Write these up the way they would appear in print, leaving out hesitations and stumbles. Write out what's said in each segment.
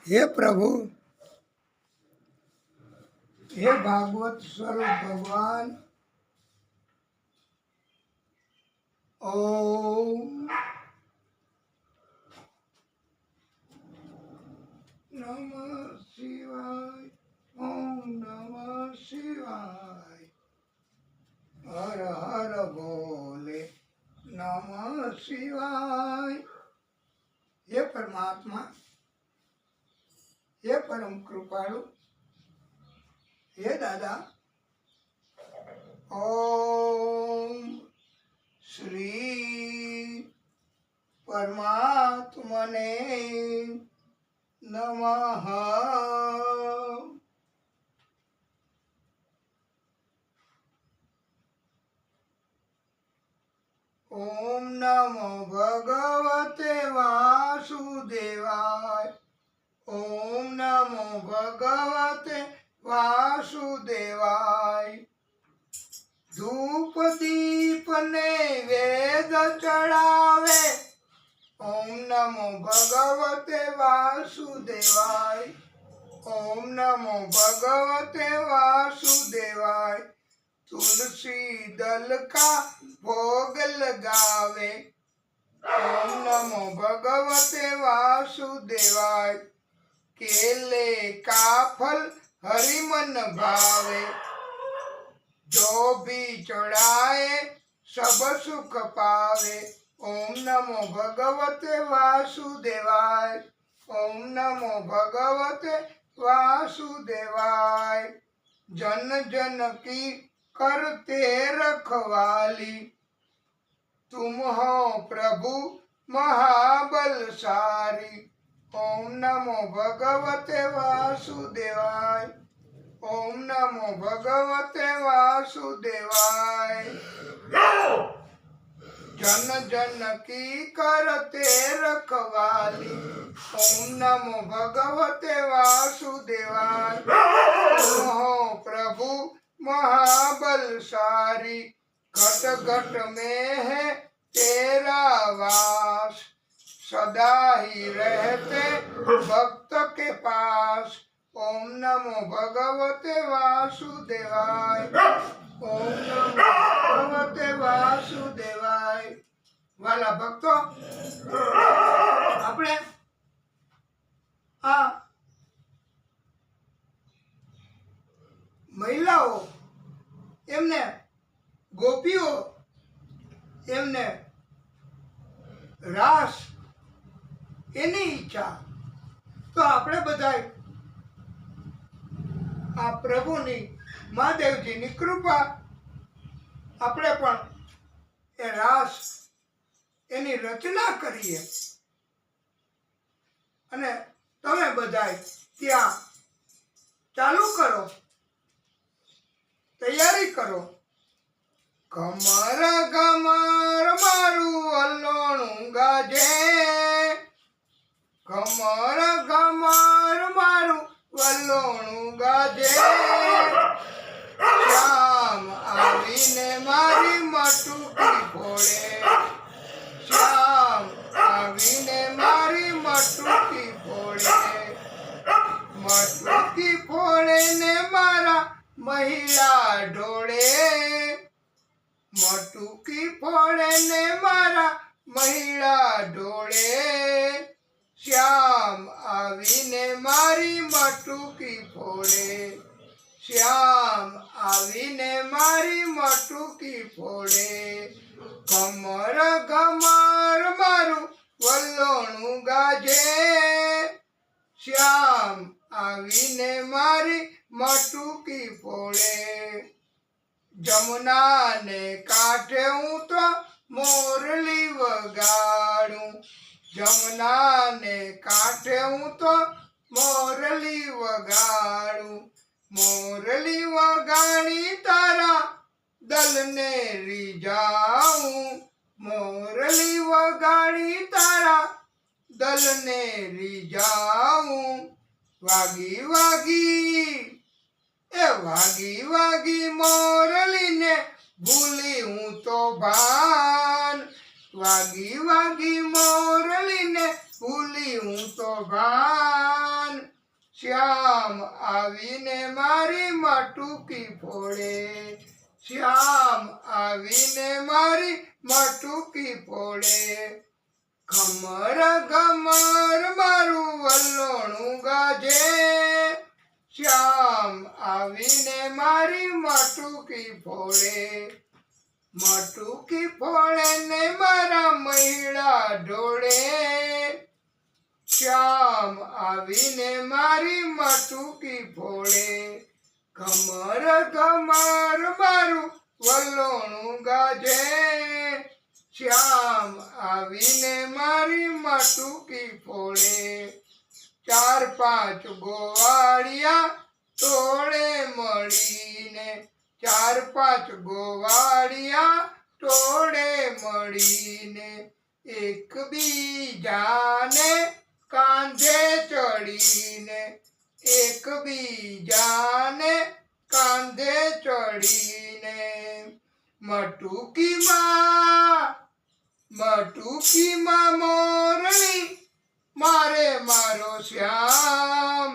हे प्रभु, हे भागवत स्वरूप भगवान, ओम नमः शिवाय, ओम नमः शिवाय, हर हर बोले नमः शिवाय। हे परमात्मा, हे परम कृपाळु, हे दादा, ओम श्री परमात्मने नमः। ओम नमो भगवते वासुदेवाय, ओम नमो भगवते वासुदेवाय। धूप दीप नैवेद चढ़ावे, ओम नमो भगवते वासुदेवाय, ओम नमो भगवते वासुदेवाय। तुलसी दल का भोग लगावे, ओम नमो भगवते वासुदेवाय। केले का फल हरि मन भावे, जो भी चढ़ाए सब सुख पावे। ओम नमो भगवते वासुदेवाय, ओम नमो भगवते वासुदेवाय। जन जन की करते रखवाली, तुम हो प्रभु महाबलशाली। ओम नमो भगवते वासुदेवाय, ओम नमो भगवते वासुदेवाय। जन जन की करते रखवाली, ओम नमो भगवते वासुदेवाय। तुम हो प्रभु महाबलशाली, घट घट में है तेरा वास, सदा ही रहते भक्त के पास। ओम नमो भगवते वासुदेवाय, ओम नमो भगवते वासुदेवाय। वाला भक्तो, આપણે આ મહિલાઓ એમને ગોપીઓ એમને રાસ એની ઈચ્છા, તો આપણે બધાય આ પ્રભુની મહાદેવજીની કૃપા આપણે પણ એ રાસ એની રચના કરીએ અને તમે બધાય ત્યાં ચાલુ કરો, તૈયારી કરો। કમર કમર મારું વલોણું ગાજે, કમર કમર મારું વલોણું ગાજે। શ્યામ આવીને મારી મટુકી ફોડે, શ્યામ આવીને મારી મટુકી ફોડે। મટુકી ફોડે ને મારા મહિલા ઢોળે, મટુકી ફોડે ને મારા મહિલા ઢોળે। શ્યામ આવીને મારી મટુકી ફોડે, શ્યામ આવીને મારી મટુકી ફોડે। કમર કમર મારું વલોણું ગાજે, શ્યામ આવીને મારી મટુકી ફોડે। જમુના ને કાંઠે હું તો મોરલી વગાડું, જમુના ને કાંઠે હું તો મોરલી વગાડું। મોરલી વગાડી તારા દલને રીઝાઉં, મોરલી વગાડી તારા દલને રીઝાઉં। વાગી વાગી એ વાગી વાગી મોરલીને ભૂલી હું તો ભાન, વાગી વાગી મોરલીને ભૂલી હું તો ભાન। શ્યામ આવીને મારી માટુકી ફોડે, શ્યામ આવીને મારી માટુકી ફોડે. ઘમર ઘમર મારું વલ્લોણું ગાજે, શ્યામ આવીને મારી માટુકી ફોડે. માટુકી ફોડે ને મારા મહિડા ઢોળે, શ્યામ આવીને મારી માટુકી ફોડે. ઘમર ઘમર મારું વલ્લોણું ગાજે, શ્યામ આવીને મારી માટુકી ફોડે. ચાર પાંચ ગોવાળિયા ટોળે મળીને, ચાર પાંચ ગોવાળિયા ટોળે મળીને એકબીજાને કાંધે ચડીને, એકબીજાને કાંધે ચડીને માટુકીમાં મોરલી મારે મારો શ્યામ,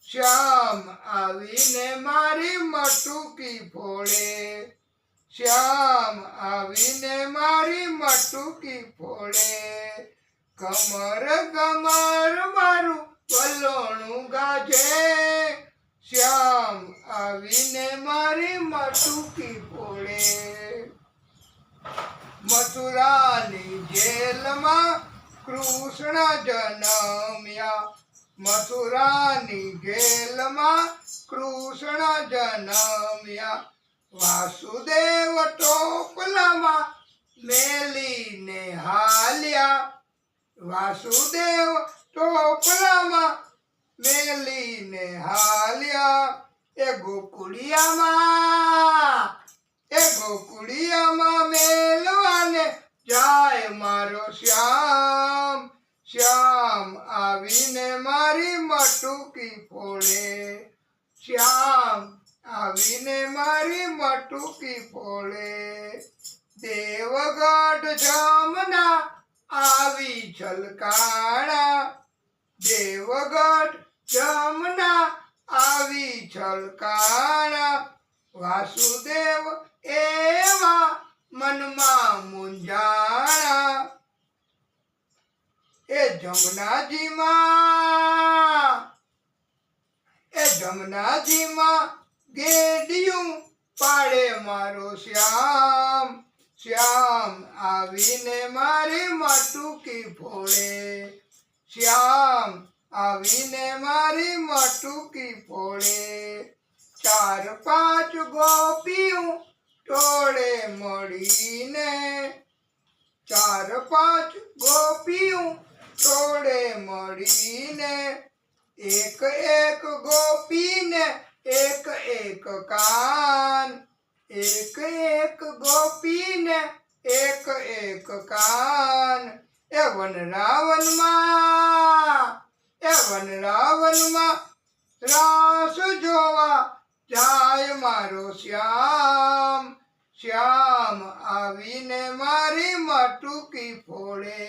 શ્યામ આવીને મારી માટુકી ફોડે, શ્યામ આવીને મારી માટુકી ફોડે. ઘમર ઘમર મારું વલ્લોણું ગાજે, શ્યામ આવીને મારી માટુકી ફોડે. મથુરાની જેલમાં કૃષ્ણ જન્મ્યા, મથુરાની જેલમાં કૃષ્ણ જન્મ્યા. વાસુદેવ ટોપલામાં મેલીને હાલ્યા, વાસુદેવ ટોપલામાં મેલીને હાલ્યા. એ ગોકુળિયામાં મેલવાને જાય મારો શ્યામ, શ્યામ આવીને મારી માટુકી ફોડે, શ્યામ આવીને મારી માટુકી ફોડે. દેવગઢ જમના આવી છલકાણા, દેવગઢ જમના આવી છલકાણા. વાસુદેવ એવા મનમાં મૂંઝાણા. એ જમનાજીમાં ગેડિયું પાડે મારો શ્યામ, શ્યામ આવીને મારી માટુકી ફોડે, શ્યામ આવીને મારી માટુકી ફોડે. ચાર પાંચ ગોપીઓ ટોળે મળીને, ચાર પાંચ ગોપીઓ ટોળે મળીને એક એક ગોપીને એક એક કાન, એક એક ગોપીને એક એક કાન. એ વનરાવનમાં રાસ જોવા જાય મારો શ્યામ, શ્યામ આવીને મારી માટુકી ફોડે,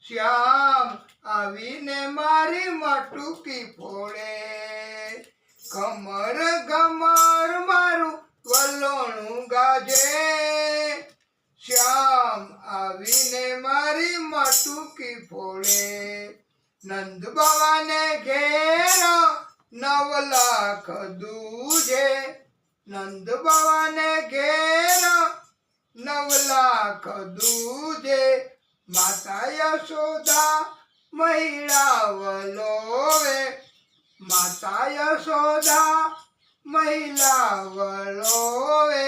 શ્યામ આવીને મારી માટુકી ફોડે. ઘમર ઘમર મારું વલ્લોણું ગાજે, શ્યામ આવીને મારી માટુકી ફોડે. નંદ બાવાને ઘેર 9 લાખ દૂજે, નંદ બાવાને ઘેર 9 લાખ દૂજે. માતા યશોદા મહિડા વલોવે, માતા યશોદા મહિલા વલોવે.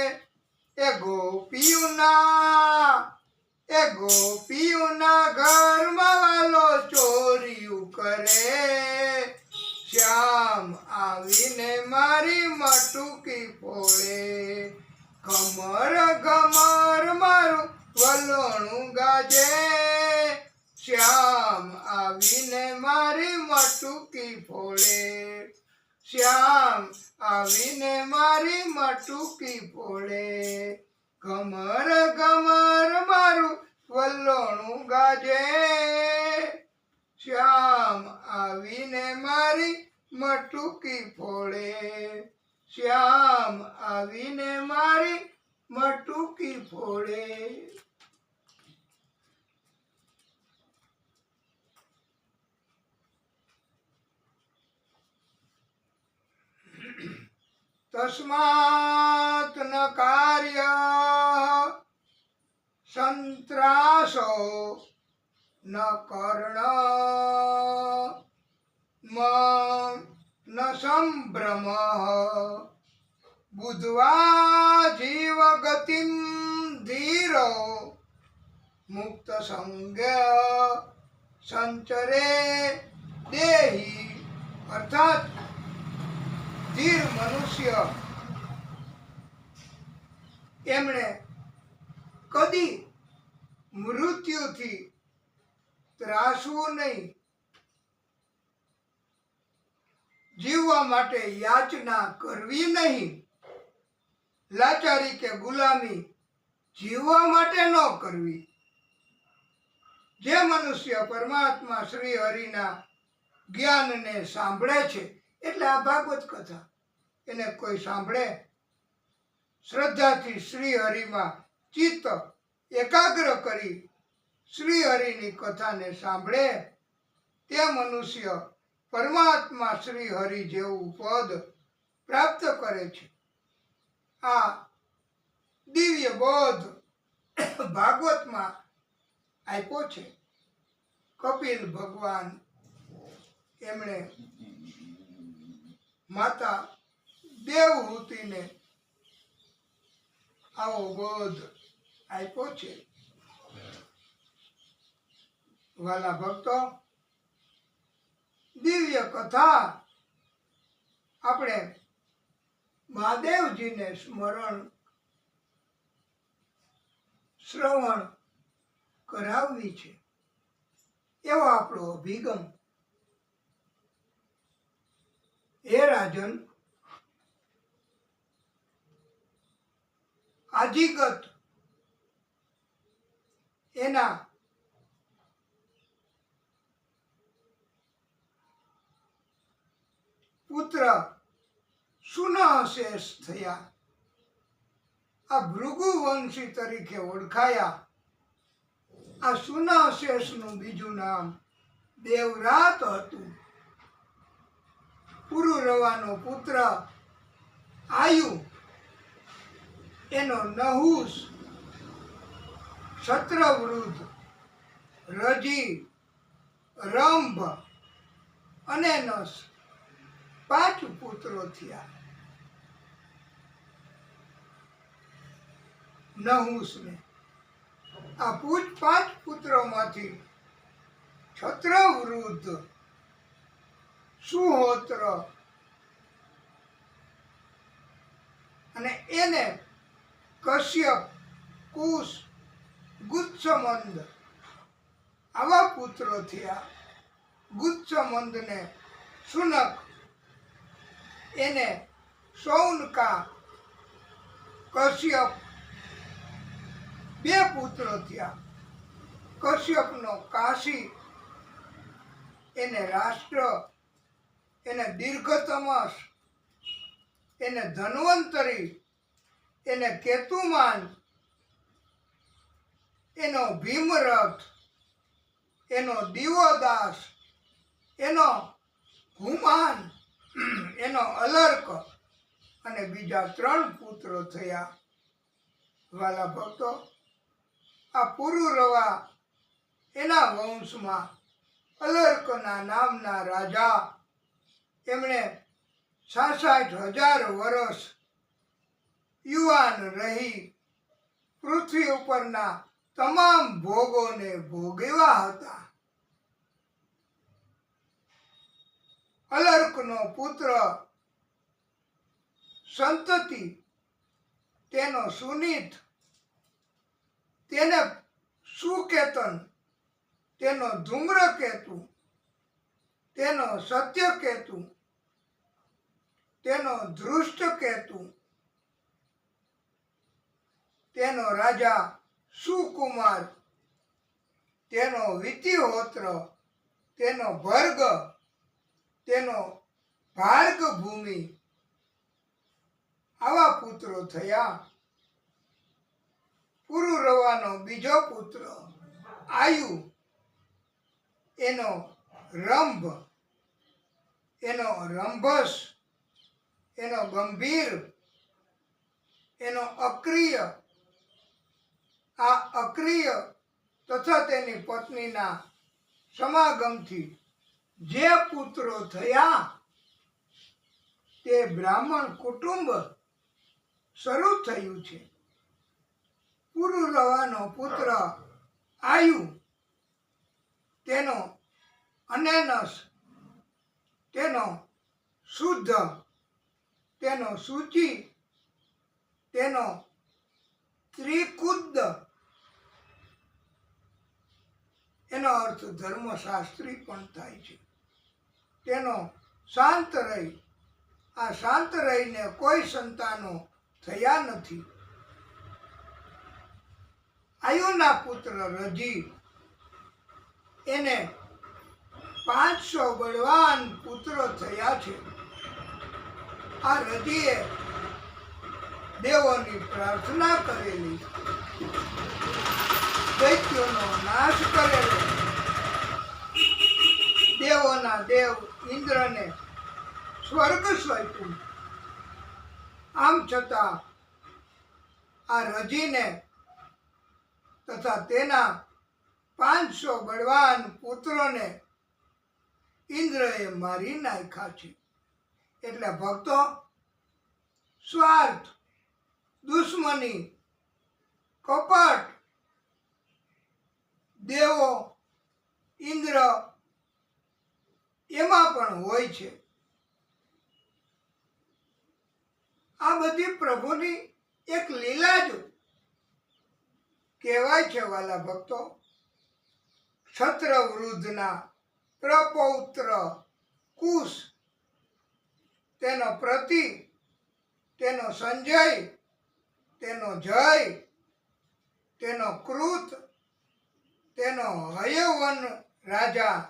એ ગોપીઓના ઘરમાં વાલો ચોર્યું કરે, શ્યામ આવીને મારી માટુકી ફોડે. ઘમર ઘમર મારું વલ્લોણું ગાજે, શ્યામ આવીને મારી માટુકી ફોડે, શ્યામ આવીને મારી માટુકી ફોડે. ઘમર ઘમર મારું વલ્લોણું ગાજે, શ્યામ આવીને મારી મટુકી ફોડે, શ્યામ આવીને મારી મટુકી ફોડે. તસ્માત ન કાર્ય સંત્રાસો ન કર્ણ ન સંભ્રમ બુદ્ધ્વા જીવ ગતિમ ધીરો મુક્ત સંગ સંચરે દેહી. અર્થાત ધીર મનુષ્ય એમણે કદી મૃત્યુથી ત્રાસવું નહીં, જીવવા માટે યાચના કરવી નહીં, લાચારી કે ગુલામી જીવવા માટે ન કરવી. જે મનુષ્ય પરમાત્મા શ્રી હરિના જ્ઞાનને સાંભળે છે, એટલે આ ભાગવત કથા એને કોઈ સાંભળે, શ્રદ્ધાથી શ્રી હરિમાં ચિત્ત એકાગ્ર કરી શ્રી હરિની કથાને સાંભળે, તે મનુષ્ય પરમાત્મા શ્રી હરિ જેવું પદ પ્રાપ્ત કરે છે. આ દિવ્ય બોધ ભાગવતમાં આપ્યો છે. કપિલ ભગવાન એમણે માતા દેવહૂતિને આવો બોધ આપ્યો છે. વાલા ભક્તો, દિવ્ય કથા આપણે મહાદેવજીને સ્મરણ શ્રવણ કરાવવી છે, એવો આપણો અભિગમ. હે રાજન, આજીગત એના પુત્ર સુનહશેષ થયા. આ ભૃગુવંશી તરીકે ઓળખાયા. આ સુનહશેષનું બીજું નામ દેવરાત હતું. પુરુરવાનો પુત્ર આયુ, એનો નહુસ, શત્રવૃદ્ધ, રજી, રંભ અને નસ 5 પુત્રો થયા. નહુસને આ 5 પુત્રોમાંથી છત્રવૃદ્ધ, સુહોત્ર અને એને કશ્યપ, કુશ, ગુત્સમંદ આવા પુત્રો થયા. ગુત્સમંદને શુનક, એને સૌનકા, કશ્યપ 2 પુત્રો થયા. કશ્યપનો કાશી, એને રાષ્ટ્ર, એને દીર્ઘતમસ, એને ધન્વંતરી, એને કેતુમાન, એનો ભીમરથ, એનો દિવોદાસ, એનો હુમાન, એનો અલર્ક અને બીજા 3 પુત્રો થયા. વાલા ભક્તો, આ પુરુરવા એના વંશમાં અલર્કના નામના રાજા, એમણે 66,000 વર્ષ યુવાન રહી પૃથ્વી ઉપરના તમામ ભોગોને ભોગવ્યા હતા. અલર્કનો પુત્ર સંતતિ, તેનો સુનીત, તેને સુકેતન, તેનો ધૂમ્રકેતુ, તેનો સત્યકેતુ, તેનો ધૃષ્ટકેતુ, તેનો રાજા સુકુમાર, તેનો વિતિહોત્ર તેનો ભર્ગ, તેનો ભાર્ગ ભૂમિ, આવા પુત્રો થયા. પુરુરવાનો બીજો પુત્ર આયુ, એનો રંભ, એનો રંભસ, એનો ગંભીર, એનો અક્રિય. આ અક્રિય તથા તેની પત્નીના સમાગમથી જે પુત્રો થયા તે બ્રાહ્મણ કુટુંબ શરૂ થયું છે. પુરુરવાનો પુત્ર આયુ, તેનો અનેનસ, તેનો શુદ્ધ, તેનો શુચિ, તેનો ત્રિકુદ્દ, એનો અર્થ ધર્મશાસ્ત્રી પણ થાય છે. તેનો શાંત રહી. આ શાંત રહીને કોઈ સંતાનો થયા નથી. આયુના પુત્ર રજી, એને 500 બળવાન પુત્રો થયા છે. આ રજીએ દેવોની પ્રાર્થના કરેલી, દૈત્યોનો નાશ કરેલો, દેવોના દેવ ઇન્દ્રને સ્વર્ગ સોંપ્યું. આમ છતાં આ રજીને તથા તેના 500 બળવાન પુત્રોને ઇન્દ્રએ મારી નાખ્યા છે. એટલે ભક્તો, સ્વાર્થ, દુશ્મની, કપટ, દેવો, ઇન્દ્ર એમાં પણ હોય છે. આ બધી પ્રભુની એક લીલા જ કહેવાય છે. વાલા ભક્તો, ક્ષત્રવૃદ્ધના પ્રપૌત્ર કુશ, તેનો પ્રતિ, તેનો સંજય, તેનો જય, તેનો કૃત, તેનો હયવન રાજા,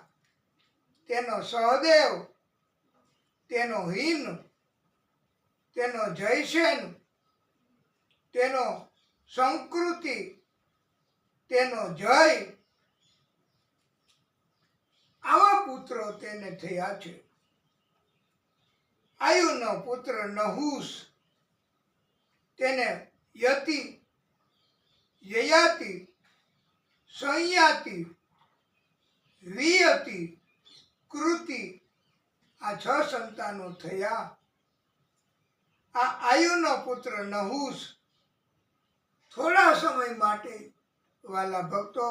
તેનો સહદેવ, તેનો હિન, તેનો જયસેન, તેનો સંકૃતિ, તેનો જય, આવા પુત્રો તેને થયા છે. આયુનો પુત્ર નહુસ, તેને યતિ, યયાતિ, સંયાતિ, વિયતિ, કૃતિ, આ 6 સંતાનો થયા. આ આયુનો પુત્ર નહુસ થોડા સમય માટે વાલા ભક્તો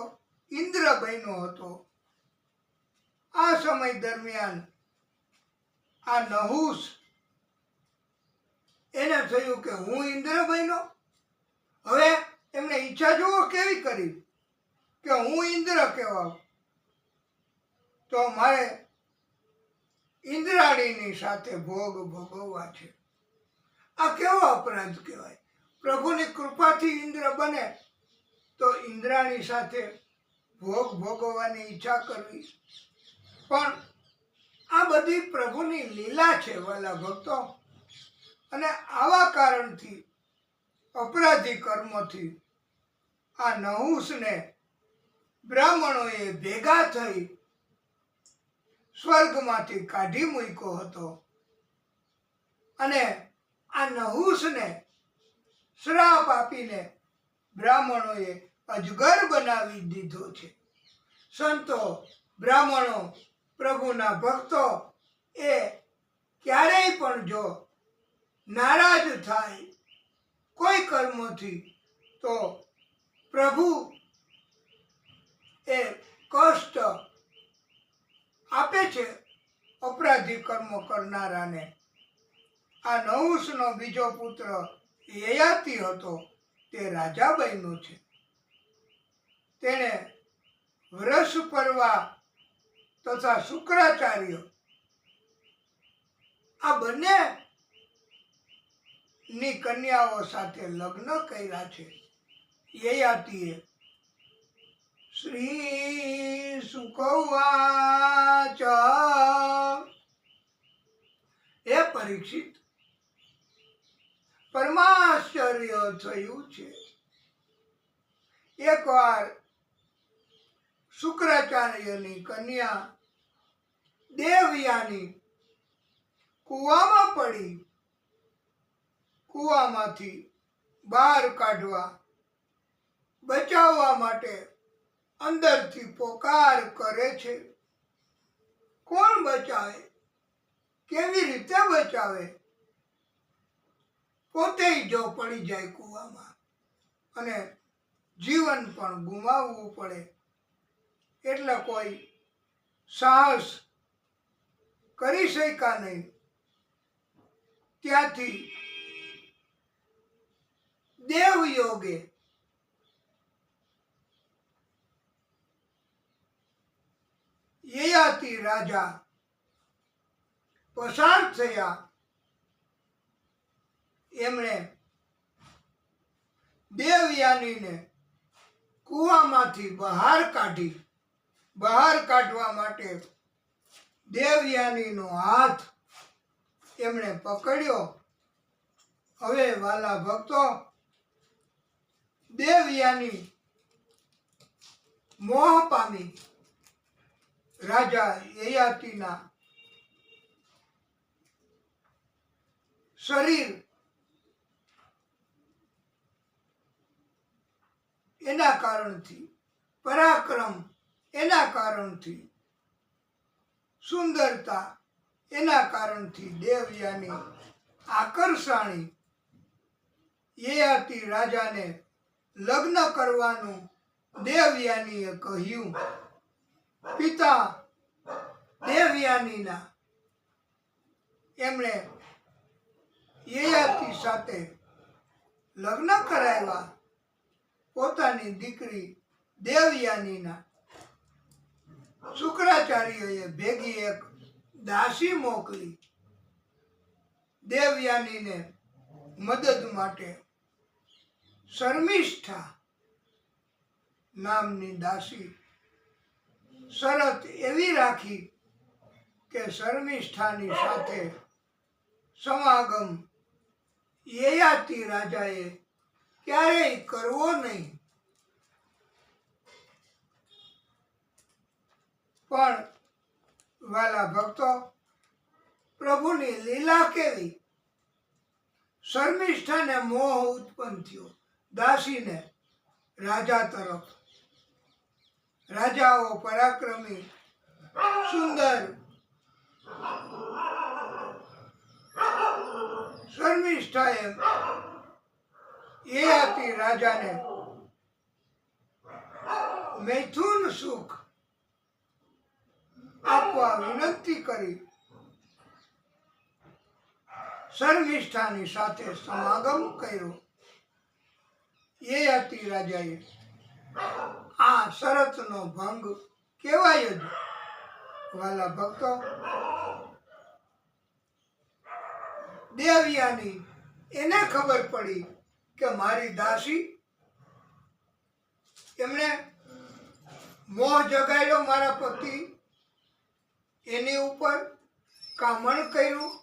ઇન્દ્ર બન્યો હતો. આ સમય દરમિયાન આ નહુસ એને થયું કે હું ઇન્દ્ર બન્યો. હવે એમને ઈચ્છા જુઓ કેવી કરી કે હું ઇન્દ્ર કહેવાઉં, તો મારે ઇન્દ્રાણીની સાથે ભોગ ભોગવવા છે. આ કેવો અપરાધ કહેવાય. પ્રભુની કૃપાથી ઇન્દ્ર બને તો ઇન્દ્રાણી સાથે ભોગ ભોગવવાની ઈચ્છા કરવી. પણ આ બધી પ્રભુની લીલા છે વાલા ભક્તો. અને આવા કારણથી, અપરાધી કર્મથી આ નહુસને બ્રાહ્મણોએ ભેગા થઈ સ્વર્ગમાંથી કાઢી મૂક્યો હતો. અને આ નહુસને શ્રાપ આપીને બ્રાહ્મણોએ અજગર બનાવી દીધો છે. સંતો, બ્રાહ્મણો, પ્રભુના ભક્તો એ ક્યારેય પણ જો નારાજ થાય કોઈ કર્મથી તો પ્રભુ એ કષ્ટ આપે છે અપરાધી કર્મ કરનારાને. આ નહુસનો બીજો પુત્ર યયાતિ હતો, તે રાજા બન્યો છે. તેણે વૃષપર્વા તથા શુક્રાચાર્ય આ બંને ની કન્યાઓ સાથે લગ્ન કર્યા છે. યયાતિએ શ્રી સુકવાચ હે પરીક્ષિત, પરમાશ્ચર્ય થયું છે. એકવાર શુક્રાચાર્યની કન્યા દેવયાની કૂવામાં પડી. કૂવામાંથી બહાર કાઢવા, બચાવવા માટે અંદરથી પોકાર કરે છે. કોણ બચાવે? કેવી રીતે બચાવે? પોતે જો પડી જાય કૂવામાં અને જીવન પણ ગુમાવવું પડે એટલે કોઈ સાહસ કરી શક્યા નહીં. ત્યાંથી દેવયોગે યયાતિ રાજા પસાર થયા. એમણે દેવયાનીને કૂવામાંથી બહાર કાઢી. બહાર કાઢવા માટે દેવયાનીનો હાથ એમણે પકડ્યો. હવે વાલા ભક્તો, દેવયાની મોહ પામી રાજા યયાતિના શરીર એના કારણથી, પરાક્રમ એના કારણથી, સુંદરતા એના કારણથી દેવયાની આકર્ષાણી. યયાતિ રાજાને લગ્ન કરવાનું દેવયાનીએ કહ્યું. પિતા દેવયાનીના એમણે યયાતિ સાથે લગ્ન કરાવ્યા. પોતાની દીકરી દેવયાનીના શુક્રાચાર્યએ ભેગી એક દાસી મોકલી. દેવયાનીને મદદ માટે શર્મિષ્ઠા નામની દાસી શરત એવી રાખી કે શર્મિષ્ઠાની સાથે સમાગમ યયાતિ રાજાએ ક્યારેય કરવો નહીં. પણ વાલા ભક્તો, પ્રભુની લીલા કેવી! શર્મિષ્ઠાને મોહ ઉત્પન્ન થયો દાસીને રાજા તરફ. રાજાઓ પરાક્રમી, સુંદર. શર્મિષ્ઠાએ યયાતિ રાજાને મૈથુન સુખ આપવા વિનંતી કરી. શર્મિષ્ઠાની સાથે સમાગમ કર્યો. યયાતિ રાજાએ આ શરતનો ભંગ કહેવાય જ. વાલા ભક્તો, દેવયાની એને ખબર પડી કે મારી દાસી, એમણે મોહ જગાડ્યો મારા પતિ એની ઉપર, કામણ કર્યું.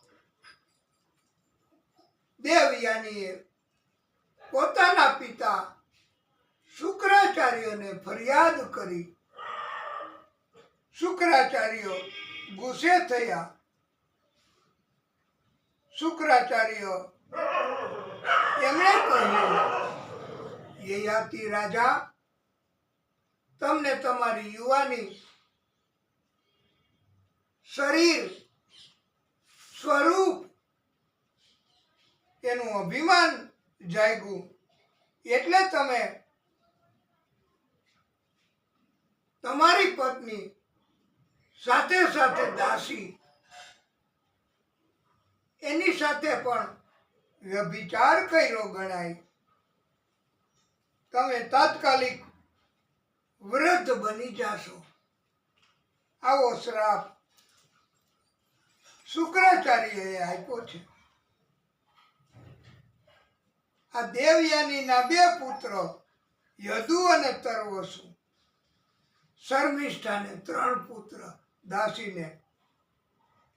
દેવયાનીએ પોતાના પિતા શુક્રાચાર્યને ફરિયાદ કરી. શુક્રાચાર્ય ગુસ્સે થયા. શુક્રાચાર્ય એમણે કહ્યું, યયાતિ રાજા, તમને તમારી યુવાની, શરીર, સ્વરૂપ એનું અભિમાન જાગ્યું એટલે તમે તમારી પત્ની સાથે સાથે દાસી એની સાથે પણ વ્યભિચાર કર્યો ગણાય. તમે તાત્કાલિક વૃદ્ધ બની જાશો. આવો શ્રાપ શુક્રાચાર્યએ આપ્યો છે. આ દેવયાનીના બે પુત્ર યદુ અને તર્વસુ શર્મિષ્ઠાને 3 પુત્ર દાસીને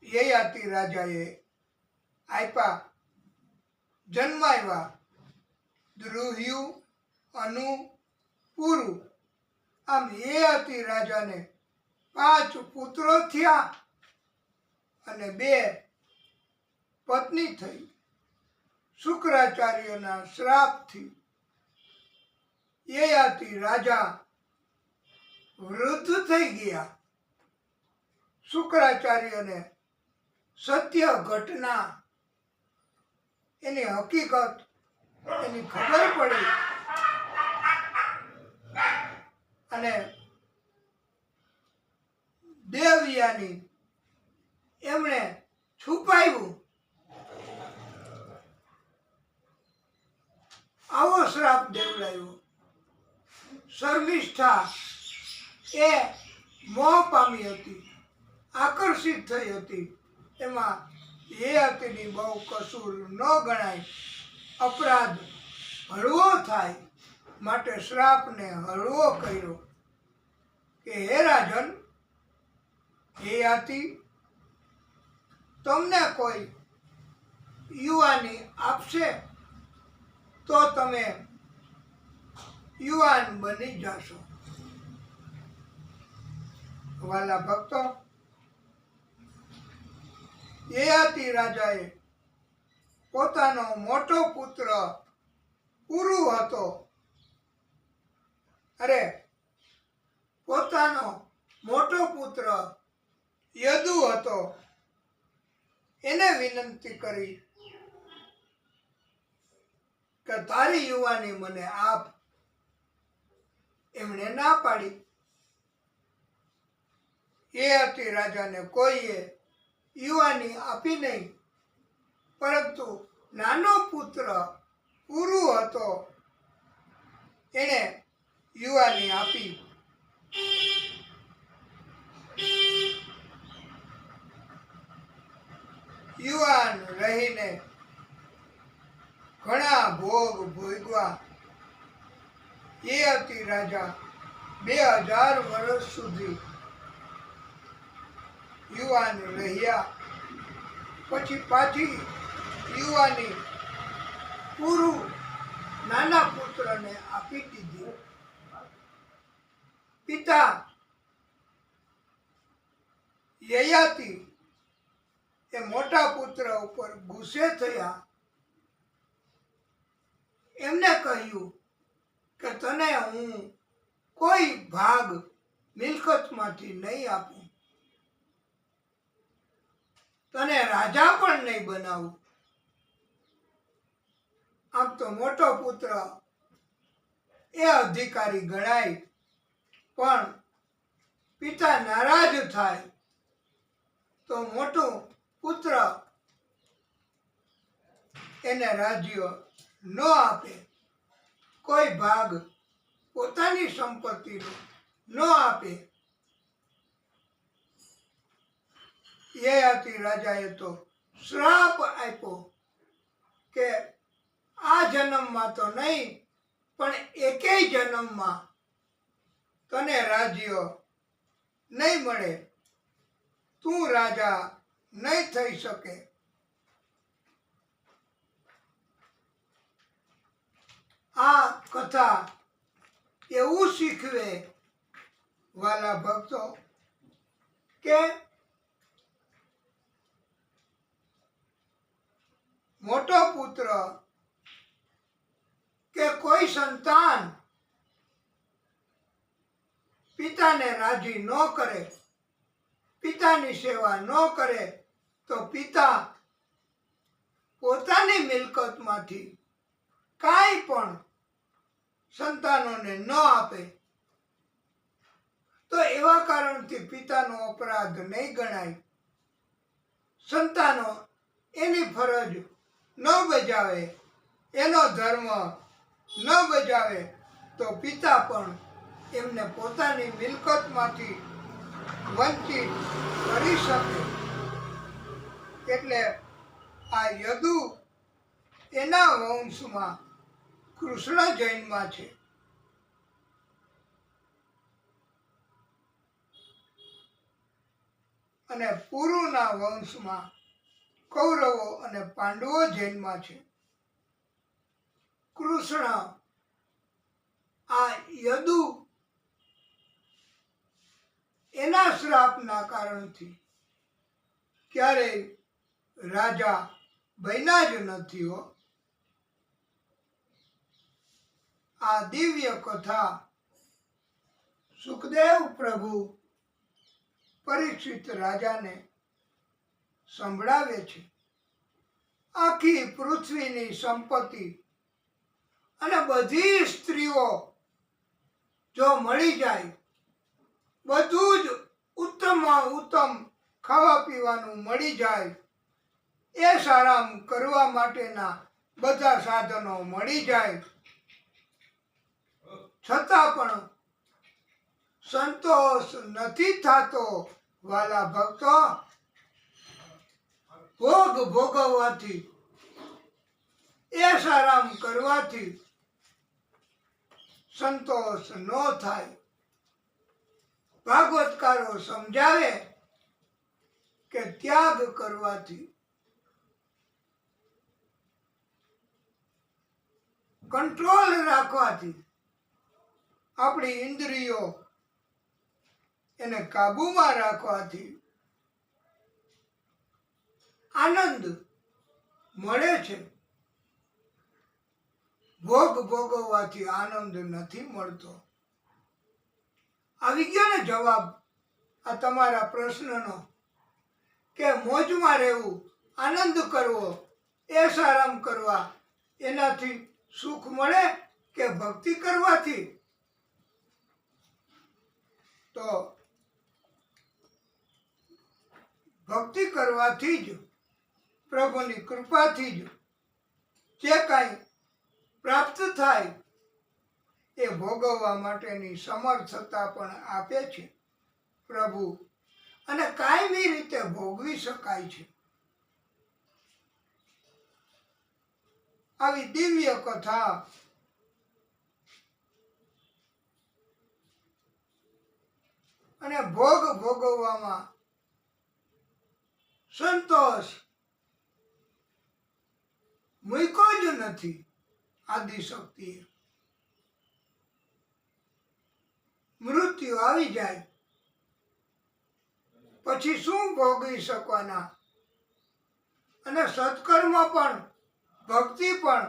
યયાતિ રાજાએ આપ્યા, જન્માવ્યા. દ્રુહ્યુ, અનુ, પુરુ. આમ યયાતિ રાજાને 5 પુત્રો થયા અને 2 પત્ની થઈ. શુક્રાચાર્યના શ્રાપથી યયાતિ રાજા વૃદ્ધ થઈ ગયા. શુક્રાચાર્યને સત્ય ઘટના, એની હકીકત, એની ખબર પડી અને દેવયાની એમણે છુપાવ્યું. આવો શ્રાપ દેવડાવ્યો. શર્મિષ્ઠા એ મોહ પામી હતી, આકર્ષિત થઈ હતી. એમાં યયાતિની બહુ કસૂર ન ગણાય. અપરાધ હળવો થાય માટે શ્રાપને હળવો કર્યો કે હે રાજન, યયાતિ, તમને કોઈ યુવાની આપશે તો તમે યુવાન બની જશો. વાલા ભક્તો, યયાતિ રાજાએ પોતાનો મોટો પુત્ર પુરુ હતો, પોતાનો મોટો પુત્ર યદુ હતો, એને વિનંતી કરી કે તારી યુવાની મને આપ. એમણે ના પાડી. યયાતિ રાજાને કોઈએ યુવાની આપી નહીં, પરંતુ નાનો પુત્ર પુરુ હતો, એણે યુવાની આપી. યુવાન રહીને ઘણા ભોગ ભોગવા યયાતિ રાજા 2000 વર્ષ સુધી યુવાન રહ્યા. પછી પાછી યુવાની પુરુ નાના પુત્રને આપી દીધી. પિતા યયાતિ એ મોટા પુત્ર ઉપર ગુસ્સે થયા. એમને કહ્યું કે તને હું કોઈ ભાગ મિલકતમાંથી નહીં આપું, તને રાજા પણ નહીં બનાવું. આમ તો મોટો પુત્ર એ અધિકારી ગણાય, પણ પિતા નારાજ થાય તો મોટો પુત્ર એને રાજ્ય ન આપે, કોઈ ભાગ પોતાની સંપત્તિનો ન આપે. યયાતિ રાજાએ તો શ્રાપ આપ્યો કે આ જન્મમાં તો નહીં, પણ એકેય જન્મમાં તને રાજ્ય નહીં મળે, તું રાજા નહીં થઈ શકે. આ કથા એવું શીખવે વાલા ભક્તો કે મોટો પુત્ર કે કોઈ સંતાન પિતાને રાજી ન કરે, પિતાની સેવા ન કરે, તો પિતા પોતાની મિલકતમાંથી કાંઈ પણ સંતાનોને ન આપે તો એવા કારણથી પિતાનો અપરાધ નહીં ગણાય. સંતાનો એની ફરજ ન બજાવે, એનો ધર્મ ન બજાવે તો પિતા પણ એમને પોતાની મિલકતમાંથી વંચિત કરી શકે. એટલે આ યદુ એના વંશમાં કૃષ્ણ જન્મા છે. અને પુરુના વંશમાં કૌરવો અને પાંડવો જન્મ્યા છે. કૃષ્ણ આ યદુ એના શ્રાપના કારણથી ક્યારેય રાજા બન્યા જ નથી હો. આ દિવ્ય કથા સુખદેવ પ્રભુ પરીક્ષિત રાજાને સંભળાવે છે. આખી પૃથ્વીની સંપત્તિ અને બધી સ્ત્રીઓ જો મળી જાય, બધું જ ઉત્તમમાં ઉત્તમ ખાવા પીવાનું મળી જાય, એસારામ કરવા માટેના બધા સાધનો મળી જાય, છતાં પણ સંતોષ નથી થતો વાલા ભક્તો. ભોગ ભોગવવાથી, એસારામ કરવાથી સંતોષ ન થાય. ભાગવતકારો સમજાવે કે ત્યાગ કરવાથી, કંટ્રોલ રાખવાથી, આપણી ઇન્દ્રિયો એને કાબુમાં રાખવાથી આનંદ મળે છે. ભોગ ભોગવવાથી આનંદ નથી મળતો. આવી ગયો ને જવાબ આ તમારા પ્રશ્નનો, કે મોજમાં રહેવું, આનંદ કરવો, એસારામ કરવા, એનાથી સુખ મળે કે ભક્તિ કરવાથી? તો ભક્તિ કરવાથી જ, પ્રભુની કૃપાથી જ જે કાંઈ પ્રાપ્ત થાય એ ભોગવવા માટેની સમર્થતા પણ આપે છે પ્રભુ, અને કાયમી રીતે ભોગવી શકાય છે. આવી દિવ્ય કથા અને ભોગ ભોગવવામાં સંતોષ મૂક્યો જ નથી આદિશક્તિએ. મૃત્યુ આવી જાય પછી શું ભોગવી શકવાના? અને સત્કર્મ પણ, ભક્તિ પણ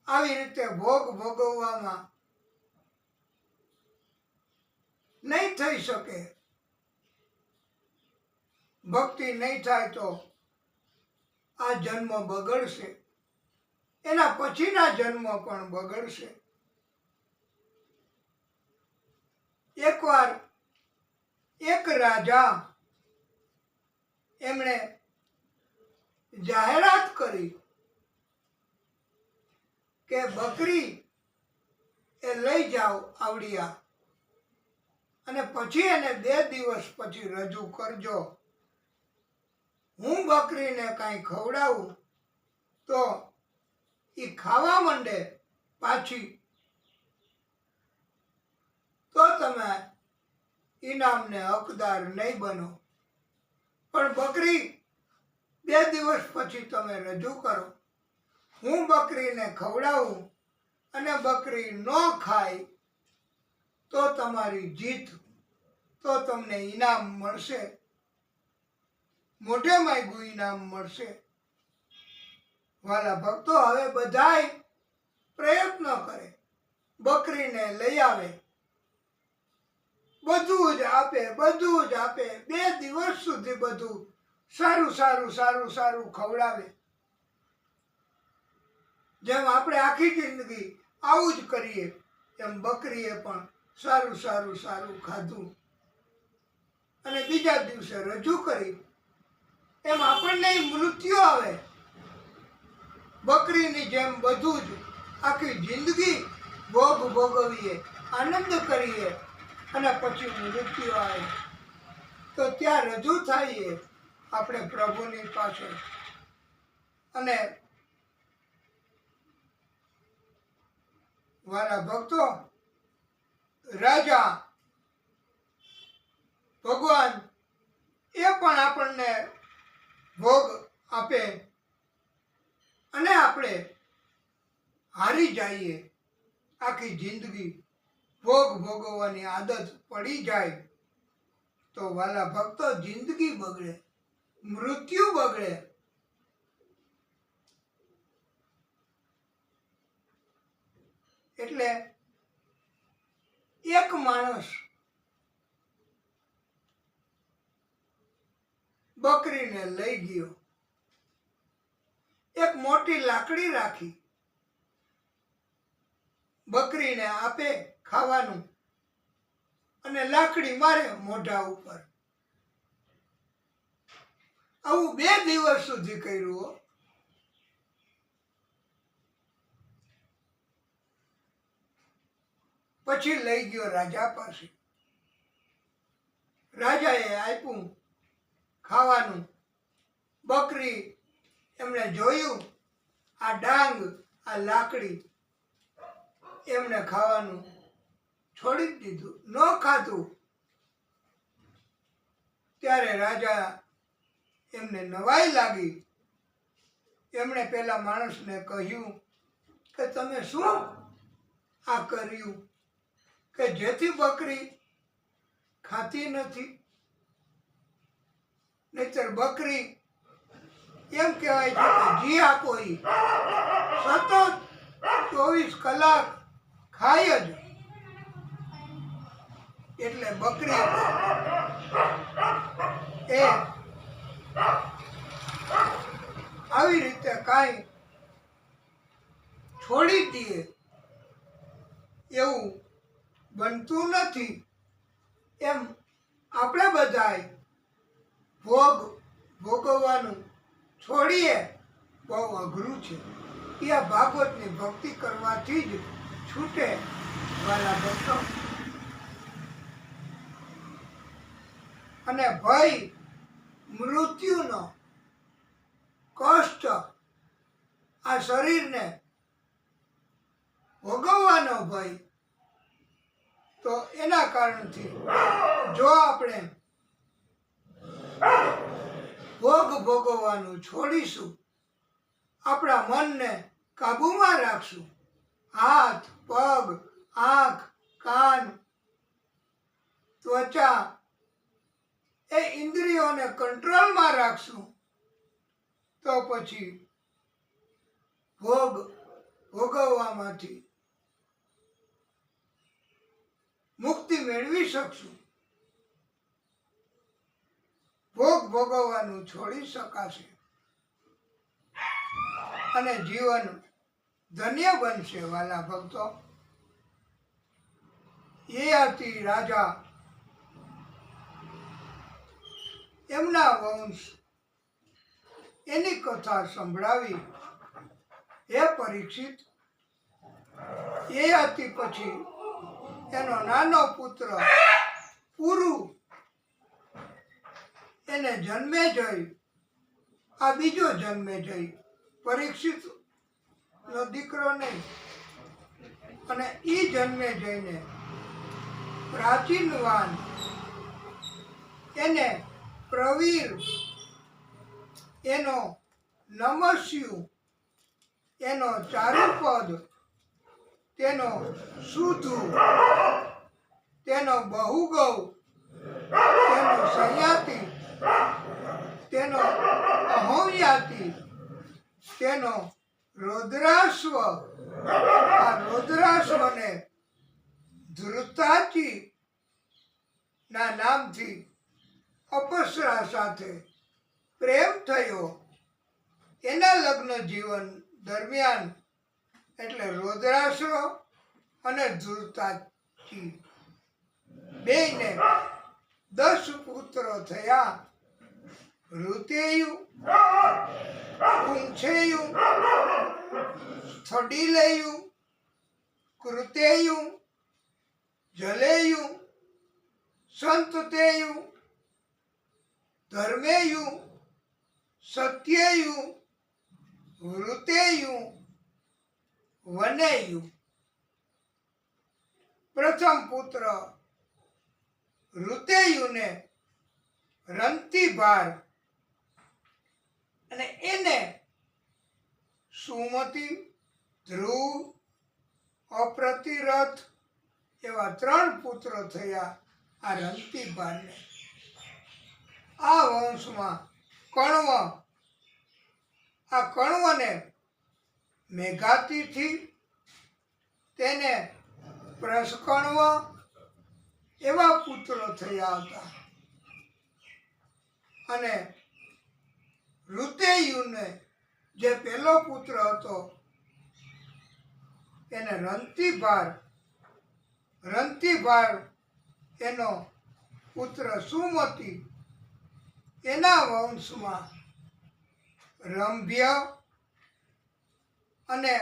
આવી રીતે ભોગ ભોગવવામાં નહીં થઈ શકે. ભક્તિ નહીં થાય તો આ જન્મ બગડશે, એના પછીના જન્મ પણ બગડશે. એકવાર એક રાજા, એમણે જાહેરાત કરી કે બકરી એ લઈ જાઓ આવડિયા, અને પછી એને 2 દિવસ પછી રજૂ કરજો. હું બકરીને કાંઈ ખવડાવું તો એ ખાવા માંડે પાછી, તો તમે ઇનામને હકદાર નહીં બનો. પણ બકરી 2 દિવસ પછી તમે રજૂ કરો, હું બકરીને ખવડાવું અને બકરી ન ખાય તો તમારી જીત, તો તમને ઇનામ મળશે, મોઢે માગ્યું ઇનામ મળશે. વાલા ભક્તો, હવે બધાય પ્રયત્ન કરે, બકરીને લઈ આવે, બધું જ આપે, બધું જ આપે, 2 દિવસ સુધી બધું સારું સારું સારું સારું ખવડાવે. જેમ આપણે આખી જિંદગી આવું જ કરીએ, એમ બકરીએ પણ સારું સારું સારું ખાધું અને બીજા દિવસે રજૂ કરી. એમ આપણને મૃત્યુ આવે, બકરીની જેમ બધું જ આખી જિંદગી ભોગ ભોગવીએ, આનંદ કરીએ, અને પછી મૃત્યુ આવે તો ત્યાં રજૂ થઈએ આપણે પ્રભુની પાસે. અને વાલા ભક્તો, રાજા ભગવાન એ પણ આપણને ભોગ આપે અને આપણે હારી જઈએ, આખી જિંદગી ભોગ ભોગવવાની આદત પડી જાય તો વાલા ભક્તો જિંદગી બગડે, મૃત્યુ બગડે. એટલે એક માણસ બકરીને લઈ ગયો, એક મોટી લાકડી રાખી, બકરીને આપે ખાવાનું અને લાકડી મારે મોઢા ઉપર. આવું 2 દિવસ સુધી કર્યું. પછી લઈ ગયો રાજા પાસે. રાજાએ આપ્યું ખાવાનું. બકરી એમણે જોયું, આ ડાંગ, આ લાકડી, એમણે ખાવાનું છોડી દીધું, ન ખાધું. ત્યારે રાજા એમને નવાઈ લાગી. એમણે પેલા માણસને કહ્યું કે તમે શું આ કર્યું કે જેથી બકરી ખાતી નથી? નહીતર બકરી એમ કહેવાય છે કે જી આપો ઈ સતત 24 કલાક ખાય જ. એટલે બકરી એ આવી રીતે કાંઈ છોડી દે એવું બનતું નથી. એમ આપણે બધાય ભોગ ભોગવવાનું છોડીએ, બહુ અઘરું છે. એ આ ભાગવતની ભક્તિ કરવાથી જ છૂટે વાલા ભક્તો. અને ભય મૃત્યુનો, કષ્ટ આ શરીરને ભોગવવાનો ભય, તો એના કારણથી જો આપણે ભોગ ભોગવવાનું છોડીશું, આપણા મનને કાબૂમાં રાખશું, હાથ, પગ, આંખ, કાન, ત્વચા એ ઇન્દ્રિયોને કંટ્રોલમાં રાખશું, તો પછી ભોગ ભોગવવામાંથી મુક્તિ મેળવી શકશું. ભોગ ભોગવવાનું છોડી શકાશે અને જીવન ધન્ય બનશે વાલા ભક્તો. એ હતી રાજા, એમના વંશ, એની કથા સંભળાવી. હે પરીક્ષિત, એ હતી પછી એનો નાનો પુત્ર પુરુ, એને જન્મે જઈ, આ બીજો જન્મે જઈ, પરીક્ષિત નો દીકરો નહીં. અને ઈ જન્મે જઈને પ્રાચીનવાન, એને પ્રવીર, એનો નમસ્યુ, એનો ચારુપદ, તેનો સુધુ, તેનો બહુગૌ, તેનો સંયાતિ, તેનો અહોયાતિ, તેનો રુદ્રાશ્વ, આ રુદ્રાશ્વને ધૃતાચી ના નામથી અપસરા સાથે પ્રેમ થયો. એના લગ્ન જીવન દરમિયાન, એટલે રુદ્રાશ્વ અને ધૃતાચી બેયને 10 પુત્રો થયા. ઋતેયુ, પુંછેયુ, સ્થડિલેયુ, કૃતેયુ, જલેયુ, સંતતેયુ, ધર્મેયુ, સત્યેયુ, વૃતેયુ, વનેયુ. પ્રથમ પુત્ર ઋતેયુને રંતીભાર અને એને સુમતિ, ધ્રુવ, અપ્રતિરથ એવા 3 પુત્રો થયા આ રંતીભારને. આ વંશમાં કણવ, આ કણવને મેઘાતિથિ, તેને પ્રસકણવ એવા પુત્રો થયા હતા. અને ઋતેયુને જે પહેલો પુત્ર હતો એને રંતીભાર એનો પુત્ર સુમતિ, એના વંશમાં રંભ્ય અને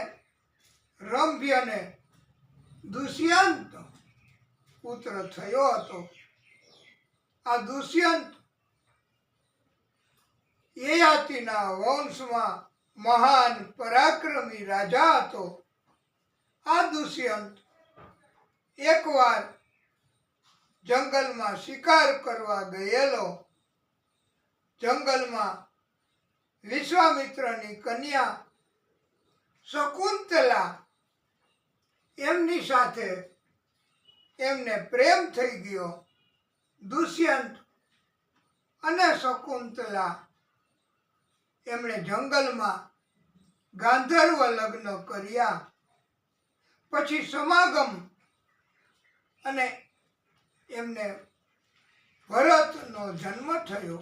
રંભ્યને દુષ્યંત પુત્ર થયો હતો. આ દુષ્યંત યયાતિના વંશમાં મહાન પરાક્રમી રાજા હતો. આ દુષ્યંત એકવાર જંગલમાં શિકાર કરવા ગયેલો. જંગલમાં વિશ્વામિત્રની કન્યા શકુંતલા એમની સાથે એમને પ્રેમ થઈ ગયો. દુષ્યંત અને શકુંતલા એમણે જંગલમાં ગાંધર્વ લગ્ન કર્યા. પછી સમાગમ અને એમને ભરતનો જન્મ થયો.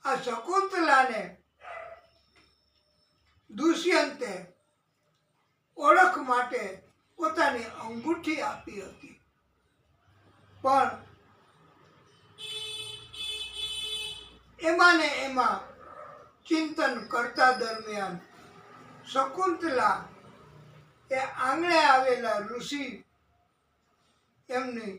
આ શકુંતલાને દુષ્યંતે ઓળખ માટે પોતાની અંગૂઠી આપી હતી. પણ એમાં ને એમાં ચિંતન કરતા દરમિયાન શકુંતલા એ આંગણે આવેલા ઋષિ એમની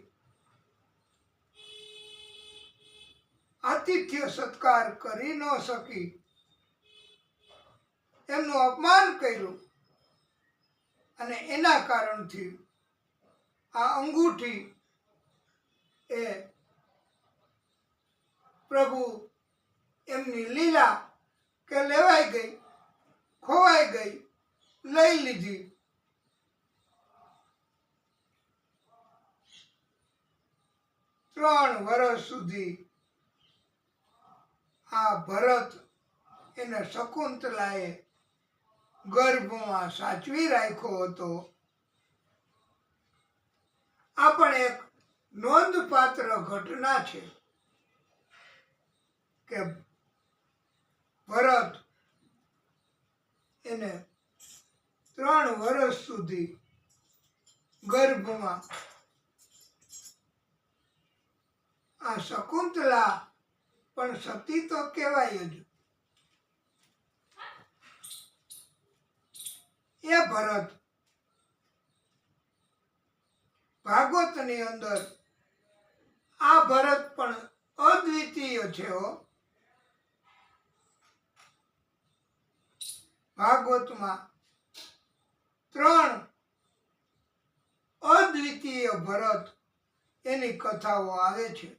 આતિથ્ય સત્કાર કરી ન શકી, એમનું અપમાન કર્યું. અને એના કારણથી આ અંગૂઠી એ પ્રભુ એમની લીલા કે લેવાઈ ગઈ, ખોવાઈ ગઈ, લઈ લીધી. ત્રણ વર્ષ સુધી આ ભરત એને શકુંતલાએ ગર્ભમાં સાચવી રાખ્યો હતો. આ પણ એક નોંધપાત્ર ઘટના છે કે ભરત એને 3 વર્ષ સુધી ગર્ભમાં આ શકુંતલા પણ સતી તો કહેવાય જ. એ ભરત ભાગવતની અંદર આ ભરત પણ અદ્વિતીય છે. ભાગવતમાં 3 અદ્વિતીય ભરત એની કથાઓ આવે છે.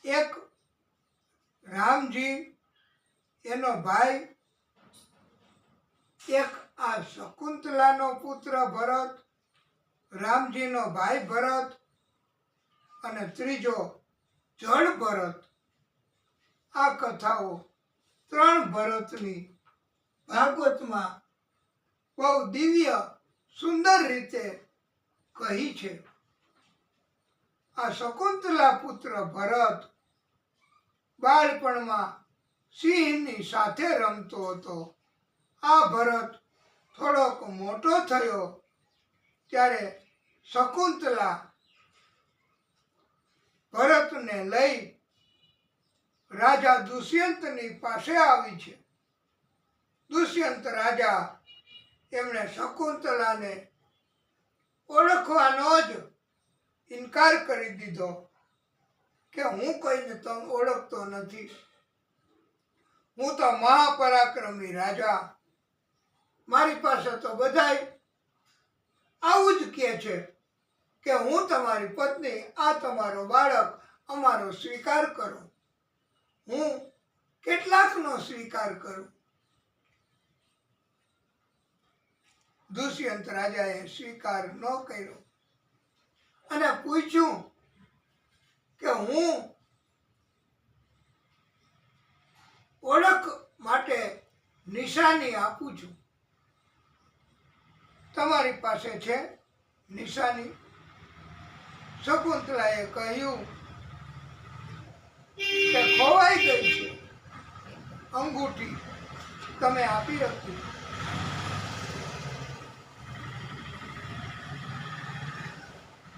એક રામજી એનો ભાઈ, એક આ શકુંતલાનો પુત્ર ભરત, રામજીનો ભાઈ ભરત, અને ત્રીજો જળ ભરત. આ કથાઓ 3 ભરતની ભાગવતમાં બહુ દિવ્ય સુંદર રીતે કહી છે. આ શકુંતલા પુત્ર ભરત બાળપણમાં સિંહની સાથે રમતો હતો. આ ભરત થોડોક મોટો થયો ત્યારે શકુંતલા ભરતને લઈ રાજા દુષ્યંતની પાસે આવી છે. દુષ્યંત રાજા એમણે શકુંતલાને ઓળખવાનો જ ઇનકાર કરી દીધો કે હું કોઈને તો ઓળખતો નથી, હું તો મહાપરાક્રમી રાજા, મારી પાસે તો બધાય આવું જ કહે છે કે હું તમારી પત્ની, આ તમારો બાળક, અમારો સ્વીકાર કરો. હું કેટલાકનો સ્વીકાર કરું. દુષ્યંત રાજાએ સ્વીકાર ન કર્યો અને પૂછ્યું કે હું ઓળખ માટે નિશાની આપું છું. તમારી પાસે છે નિશાની? શકુંતલાએ કહ્યું કે ખોવાઈ ગઈ છે અંગૂઠી, તમે આપી હતી.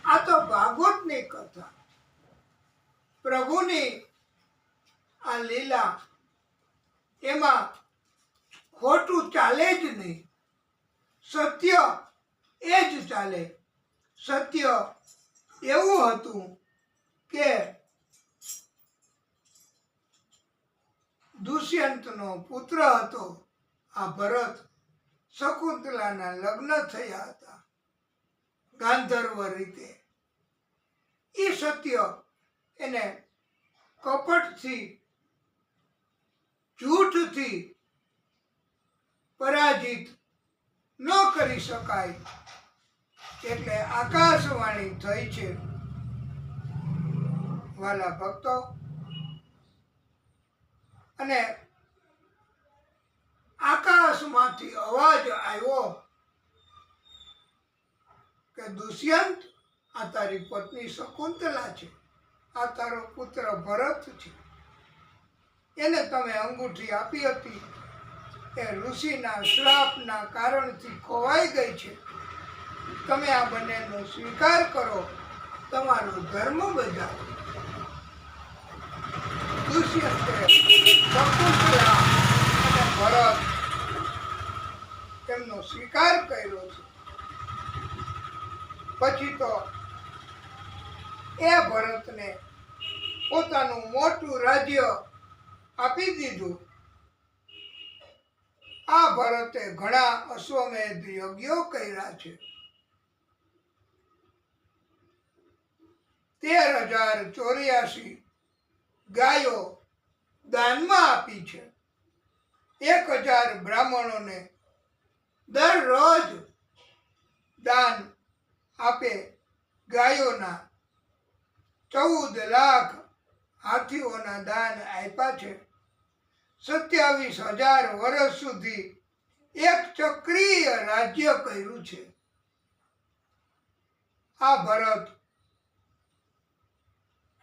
આ તો ભાગવતની કથા, પ્રભુની આ લીલા, એમાં ખોટું ચાલે જ નહીં. સત્ય એ જ ચાલે. સત્ય એવું હતું કે દુષ્યંતનો પુત્ર હતો આ ભરત. શકુંતલાના લગ્ન થયા હતા ગાંધર્વ રીતે. એ સત્ય એને કપટથી, જૂઠથી પરાજિત ન કરી શકાય. એટલે આકાશવાણી થઈ છે. વાલા ભક્તો, અને આકાશમાંથી અવાજ આવ્યો કે દુષ્યંત, આ તારી પત્ની શકુંતલા છે, આ તારો પુત્ર ભરત છે. એને તમે અંગૂઠી આપી હતી, એ ઋષિના શ્રાપના કારણથી ખોવાઈ ગઈ છે. તમે આ બંનેનો સ્વીકાર કરો, તમારો ધર્મ બજાવો. દુષ્યંતે શકુંતલા અને ભરત તેમનો સ્વીકાર કર્યો છે. પછી તો એ ભરતને પોતાનું મોટું રાજ્ય આપી દીધું. આ ભરતે ઘણા અશ્વમેધ યજ્ઞો કર્યા છે. 13,084 ગાયો દાનમાં આપી છે. 1,000 બ્રાહ્મણોને દરરોજ દાન આપે ગાયોના. 14 લાખ હાથીઓના દાન આપ્યા છે. 27,000 વર્ષ સુધી એક ચક્રીય રાજ્ય કર્યું છે. આ ભરત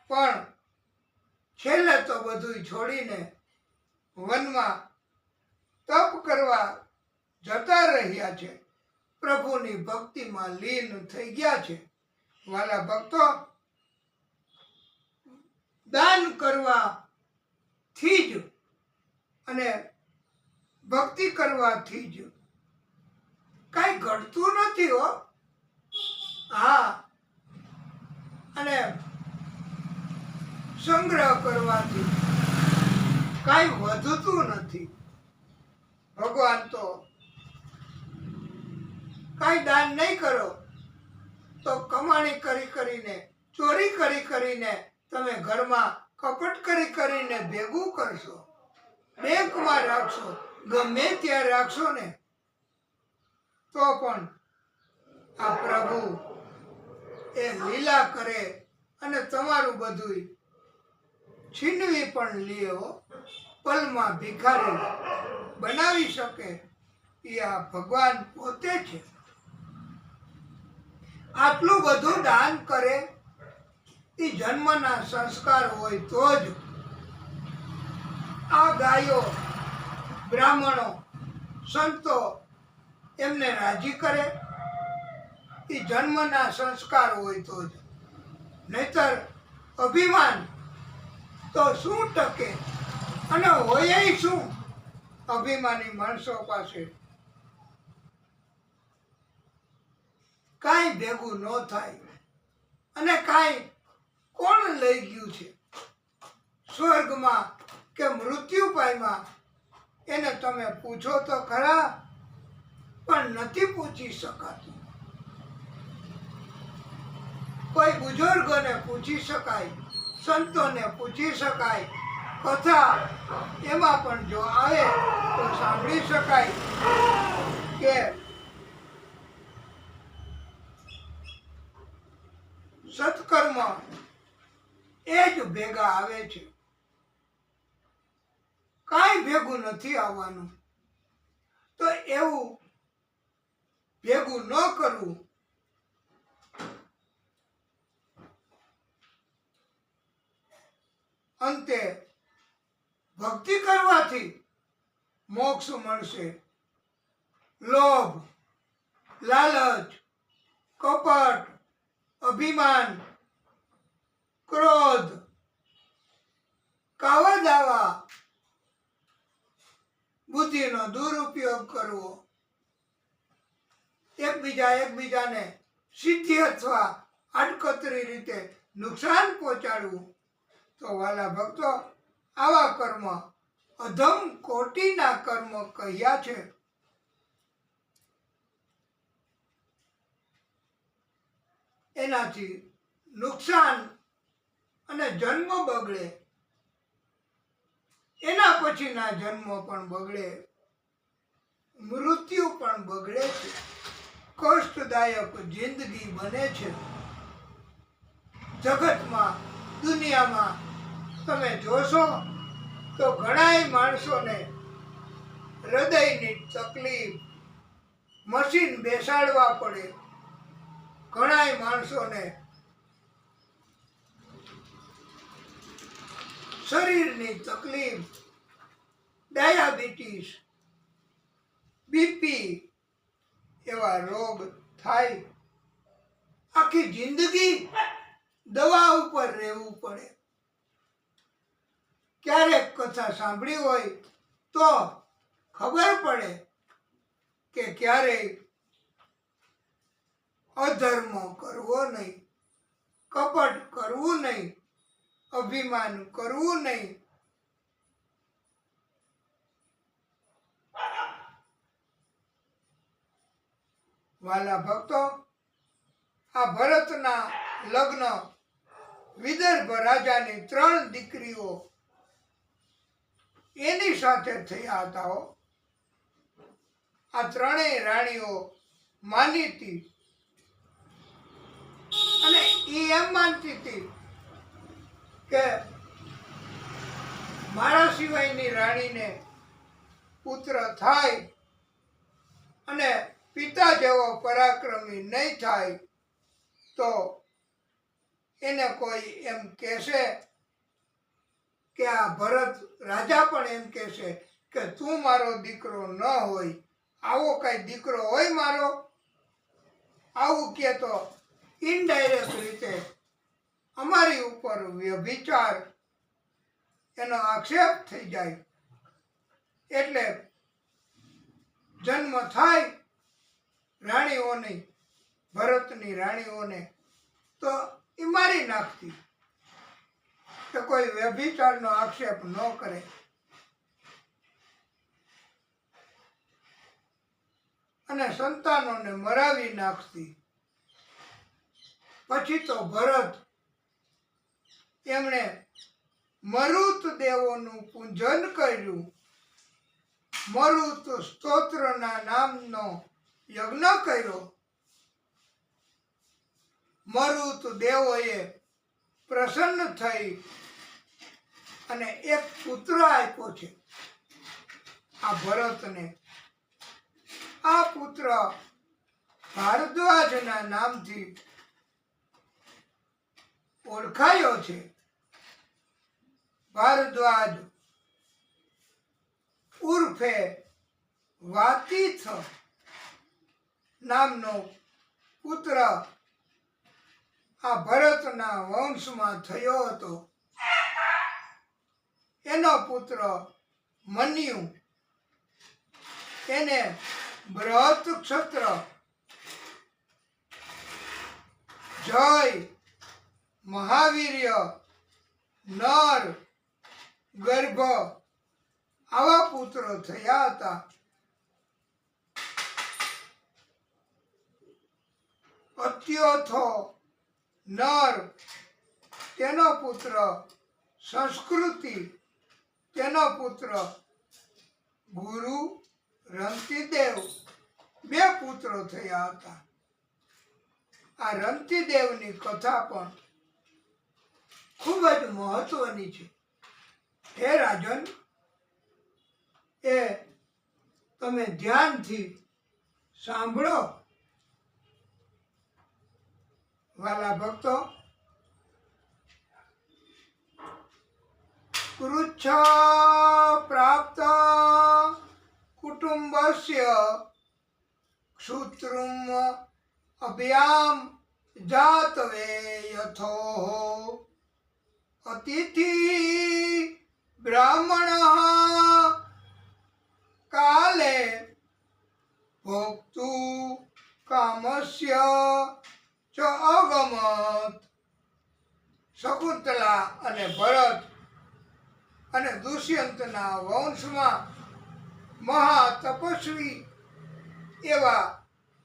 પણ છેલ્લે તો બધું છોડીને વનમાં તપ કરવા જતા રહ્યા છે. પ્રભુની ભક્તિમાં લીન થઈ ગયા છે. વાલા ભક્તો, દાન કરવાથી જ અને ભક્તિ કરવાથી જ કાંઈ ઘટતું નથી હો. હા, અને સંગ્રહ કરવાથી કાંઈ વધતું નથી. ભગવાન તો કાંઈ દાન નહીં કરો તો કમાણી કરી કરીને, ચોરી કરી કરીને, તમે ઘરમાં કપટ કરી કરીને ભેગું કરશો, બેંકમાં રાખશો, ગમે ત્યાં રાખશો ને, તો પણ આ પ્રભુ એ લીલા કરે અને તમારું બધું છીનવી પણ લ્યો. પલમાં ભિખારી બનાવી શકે એ આ ભગવાન પોતે છે. આટલું બધું દાન કરે એ જન્મના સંસ્કાર હોય તો જ. આ ગાયો બ્રાહ્મણો સંતો એમને રાજી કરે એ જન્મના સંસ્કાર હોય તો જ. નહીતર અભિમાન તો શું ટકે, અને હોય શું અભિમાની માણસો પાસે? કાંઈ ભેગું ન થાય. અને કાંઈ કોણ લઈ ગયું છે સ્વર્ગમાં કે મૃત્યુ પામ્યા એને તમે પૂછો તો ખરા, પણ નથી પૂછી શકાતું. કોઈ બુઝુર્ગોને પૂછી શકાય સંતોને પૂછી શકાય, કથા એમાં પણ જો આવે તો સાંભળી શકાય કે સત્કર્મ એ જ ભેગા આવે છે, કાંઈ ભેગું નથી આવવાનું. તો એવું ભેગું ન કરવું. અંતે ભક્તિ કરવાથી મોક્ષ મળશે. લોભ, લાલચ, કપટ, અભિમાન, ક્રોધ, કાવા દાવા, બુદ્ધિનો દુરુપયોગ કરવો, એકબીજાને સીધી અથવા આડકતરી રીતે નુકસાન પહોંચાડવું, તો વાલા ભક્તો આવા કર્મ અધમ કોટીના કર્મ કહ્યા છે. એનાથી નુકસાન અને જન્મ બગડે, એના પછીના જન્મ પણ બગડે, મૃત્યુ પણ બગડે છે, કષ્ટદાયક જિંદગી બને છે. જગતમાં, દુનિયામાં તમે જોશો તો ઘણાય માણસોને હૃદયની તકલીફ, મશીન બેસાડવા પડે, ઘણાય માણસોને શરીરની તકલીફ, ડાયાબિટીસ, બીપી એવા રોગ થાય. આખી જિંદગી દવા ઉપર રહેવું પડે. ક્યારેક કથા સાંભળી હોય તો ખબર પડે કે ક્યારેય અધર્મ કરવો નહીં, કપટ કરવું નહીં, અભિમાન કરવું નહીં. વાલા ભક્તો, આ ભરતના લગ્ન વિદર્ભ રાજાની 3 દીકરીઓ એની સાથે થયા હતા. આ 3 રાણીઓ માની હતી અને એ એમ માનતી હતી કે મારા સિવાયની રાણીને પુત્ર થાય અને પિતા જેવો પરાક્રમી નહીં થાય તો એને કોઈ એમ કહેશે કે આ ભરત રાજા પણ એમ કહેશે કે તું મારો દીકરો ન હોય, આવો કઈ દીકરો હોય મારો. આવું કે તો ઇનડાયરેક્ટ રીતે અમારી ઉપર વ્યભિચાર એનો આક્ષેપ થઈ જાય. એટલે જન્મ થાય રાણીઓની, ભરતની રાણીઓને, તો એ મારી નાખતી કે કોઈ વ્યભિચારનો આક્ષેપ ન કરે. અને સંતાનોને મરાવી નાખતી. પછી તો ભરત એમણે મરુત દેવોનું પૂજન કર્યું. મરુત સ્તોત્રના નામનો યજ્ઞ કર્યો. મરુત દેવોએ પ્રસન્ન થઈ અને એક પુત્ર આપ્યો છે આ ભરતને. આ પુત્ર ભારદ્વાજના નામથી ઓળખાયો છે. ભારદ્વાજ ઉર્ફે વાતીથ નામનો પુત્ર આ ભરતના વંશમાં થયો હતો. એનો પુત્ર મન્યુ, એને બૃહત ક્ષત્ર, જય, મહાવીર્ય, નર, ગર્ભ આવા પુત્રો થયા હતા. અત્યોથો, નર, તેનો પુત્ર સંસ્કૃતિ, તેનો પુત્ર ગુરુ રંતિદેવ, બે પુત્રો થયા હતા. આ રંતિદેવની કથા પણ ખૂબ જ મહત્વની છે. હે રાજન, એ તમે ધ્યાનથી સાંભળો. વાલા ભક્તો, પૃચ્છ પ્રાપ્ત કુટુંબસ્ય ક્ષુત્રુમ અભ્યામ જાતવે યથો અતિથિ બ્રાહ્મણ કાલે ભોક્તુ કામસ્ય ચ અગમત. શકુંતલા અને ભરત અને દુષ્યંતના વંશમાં મહાતપસ્વી એવા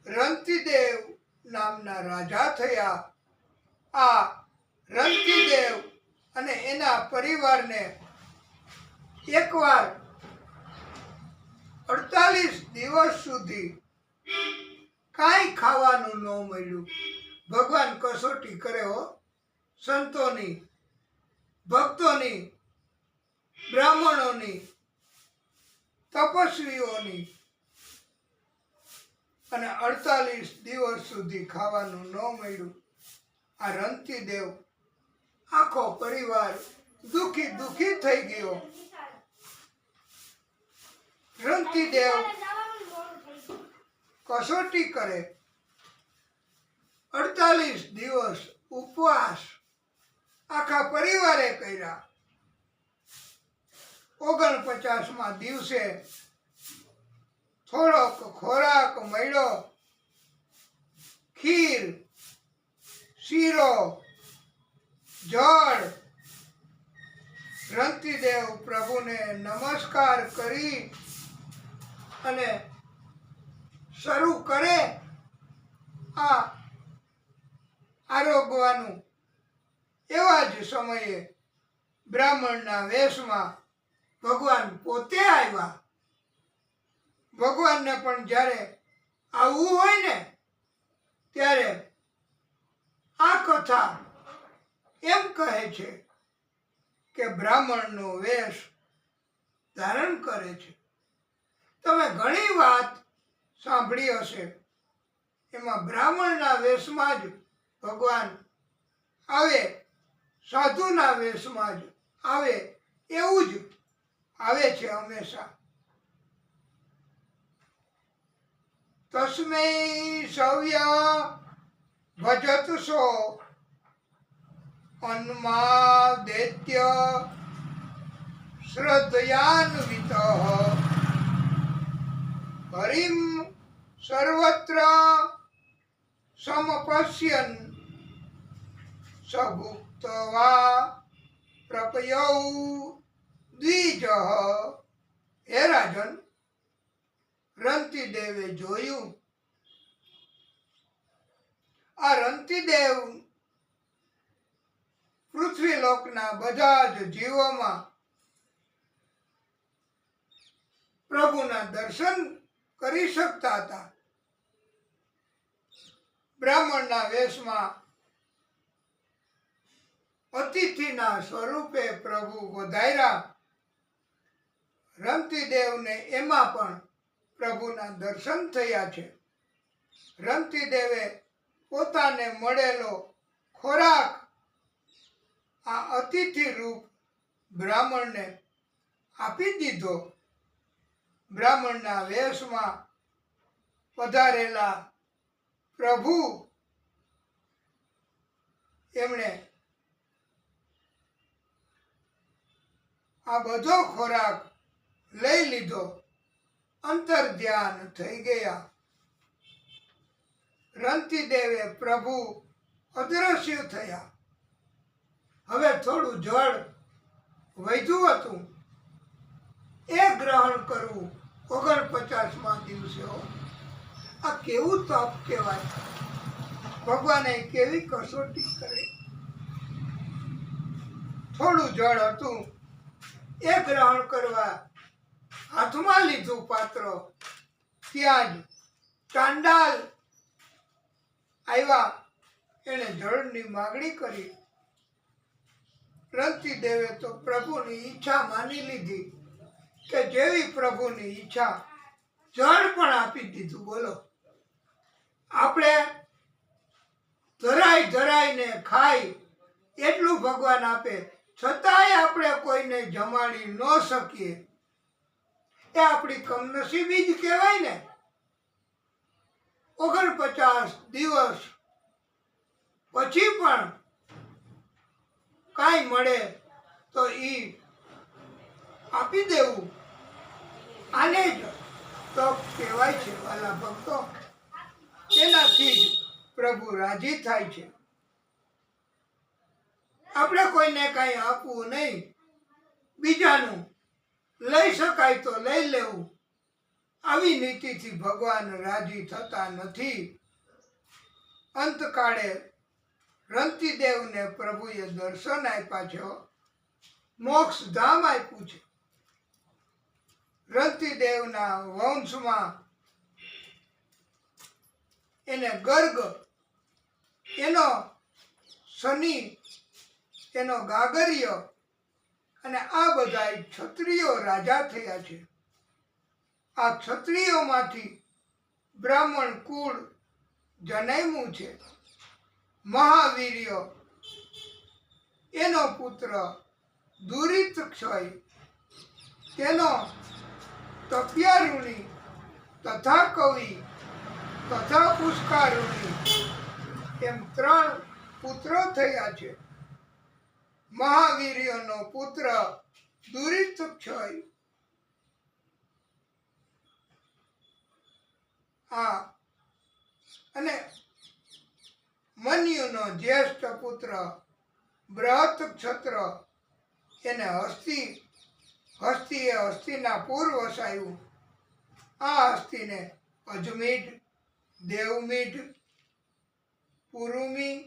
રંતિદેવ નામના રાજા થયા. આ રંતિદેવ અને એના પરિવારને એકવાર 48 દિવસ સુધી કાંઈ ખાવાનું ન મળ્યું. ભગવાન કસોટી કરે હો, સંતોની, ભક્તોની, બ્રાહ્મણોની, તપસ્વીઓની. અને 48 દિવસ સુધી ખાવાનું ન મળ્યું. આ રંતિદેવ આખો પરિવાર દુખી થઈ ગયો. રંતિદેવ કસોટી કરે, 48 દિવસ ઉપવાસ આખા પરિવારે કર્યા. 49મા દિવસે થોડોક ખોરાક મળ્યો. ખીર, શીરો, જળ. રંતિદેવ પ્રભુને નમસ્કાર કરી અને શરૂ કરે આ આરોગવાનું. એવા જ સમયે બ્રાહ્મણના વેશમાં ભગવાન પોતે આવ્યા. ભગવાનને પણ જ્યારે આવવું હોય ને ત્યારે આ કથા એમ કહે છે કે બ્રાહ્મણનો વેશ ધારણ કરે છે. તમે ઘણી વાત સાંભળી હશે. એમાં બ્રાહ્મણના વેશમાં જ ભગવાન આવે, સાધુના વેશમાં જ આવે, એવું જ આવે છે હંમેશા. તસ્મૈ સવ્ય ભજતસો અન્માદેત્ય શ્રદ્ધયાન્વિત હરિમ સર્વત્ર સમપશ્યન સભુક્તવા પ્રપયૌ દ્વિજ. હે રાજન, રંતિદેવે જોયું. આ રંતિદેવ પૃથ્વીલોકના બધા જ જીવોમાં પ્રભુના દર્શન કરી શકતા હતા. બ્રાહ્મણના વેશમાં અતિથિના સ્વરૂપે પ્રભુ વધાર્યા. રંતિદેવને એમાં પણ પ્રભુના દર્શન થયા છે. રંતિદેવે પોતાને મળેલો ખોરાક આ અતિથિ રૂપ બ્રાહ્મણને આપી દીધો. બ્રાહ્મણના વેશમાં પધારેલા પ્રભુ એમણે આ બધો ખોરાક લઈ લીધો. અંતર ધ્યાન થઈ ગયા. રંતિદેવે પ્રભુ અદ્રશ્ય થયા. હવે થોડું જળ વધ્યું હતું, એ ગ્રહણ કરવું 49મા દિવસે. આ કેવું તપ કહેવાય! ભગવાને કેવી કસોટી કરે! થોડું જળ હતું એ ગ્રહણ કરવા હાથમાં લીધું પાત્ર, ત્યાં જ ચાંડાલ આવ્યા. એને જળની માગણી કરી. રંતીદેવે તો પ્રભુની ઈચ્છા માની લીધી કે જેવી પ્રભુની ઈચ્છા, જળ પણ આપી દીધું. બોલો, આપણે ધરાઈ ધરાઈને ખાઈ એટલું ભગવાન આપે, છતાંય આપણે કોઈને જમાડી ન શકીએ, એ આપણી કમનસીબી જ કહેવાય ને. 49 દિવસ પછી પણ કાંઈ મળે તો ઈ આપી દેવું, આને જ તપ કહેવાય છે વાલા ભક્તો. તેનાથી જ પ્રભુ રાજી થાય છે. આપણે કોઈને કાંઈ આપવું નહીં, બીજાનું લઈ શકાય તો લઈ લેવું. આવી નીતિથી ભગવાન રાજી થતા નથી. અંતકાળે રંતીદેવને પ્રભુએ દર્શન આપ્યા છે, મોક્ષધામ આપ્યું છે. રંતીદેવના વંશમાં એને ગર્ગ, એનો શનિ, એનો ગાગરિયો અને આ બધા ક્ષત્રિયો રાજા થયા છે. આ ક્ષત્રિયોમાંથી બ્રાહ્મણ કુળ જન્મ્યું છે. મહાવીર્ય એનો પુત્ર દુરિતક્ષય, તેનો તપ્યારુણી તથા કવિ તથા પુષ્કારુણી એમ 3 પુત્રો થયા છે. મહાવીર્યનો પુત્ર દુરિતક્ષય અને મન્યુનો જ્યેષ્ઠ પુત્ર બૃહત ક્ષત્ર, એને હસ્તીએ હસ્તિનાપુર વસાયું. આ હસ્તીને અજમીઢ, દેવમીઢ, પુરુમી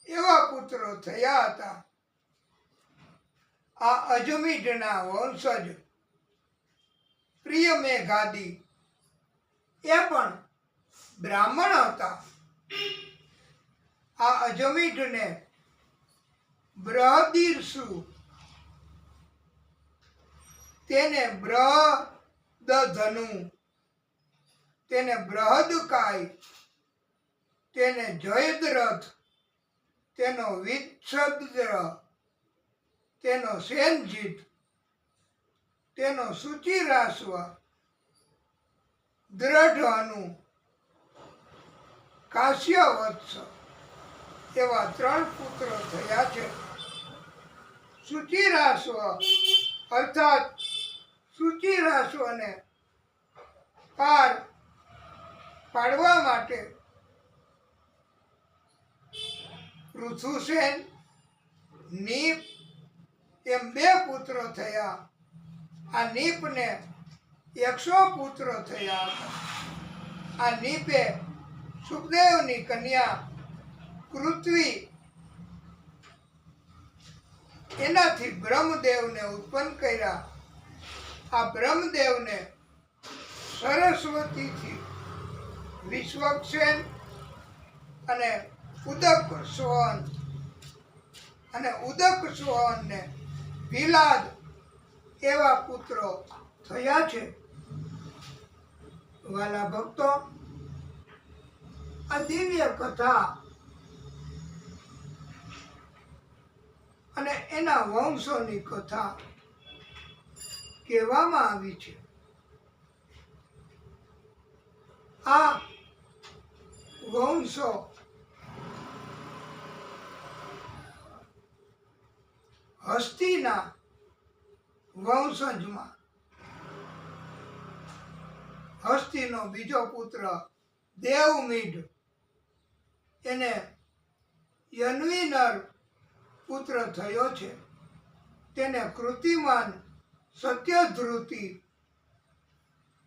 એવા પુત્રો થયા હતા. આ અજમીઢના વંશજ પ્રિયમેઘાદી એ પણ બ્રાહ્મણ હતા. આ અજમીઢને બૃહદીર્ષુ, તેને બૃહદધનુ, તેને બૃહદકાય, તેને જયદ્રથ, તેનો વિચ્છદ્ર, તેનો સેનજીત, તેનો સુચિરાશ્વ, દ્રઢઅનુ, કાશ્યવત્સ એવા 3 પુત્રો થયા છે. સુચિરાશ્વ અર્થાત સુચિરાશ્વને પાર પાડવા માટે પૃથુસેન, નીપ એમ 2 પુત્રો થયા. આ નીપને 100 પુત્રો થયા હતા. આ નીપે સુખદેવની કન્યા કૃત્વી, એનાથી બ્રહ્મદેવને ઉત્પન્ન કર્યા. આ બ્રહ્મદેવને સરસ્વતીથી વિશ્વક્ષેન અને ઉદક સ્વન, અને ઉદક સ્વનને વિલાદ એવા પુત્રો થયા છે. વાલા ભક્તો, આ દિવ્ય કથા અને એના વંશોની કથા કહેવામાં આવી છે. આ વંશો હસ્તીના વંશજમાં હસ્તીનો બીજો પુત્ર દેવમીઢ, એને યન્વીનર પુત્ર થયો છે. તેને કૃતિમાન સત્યધ્રુતિ,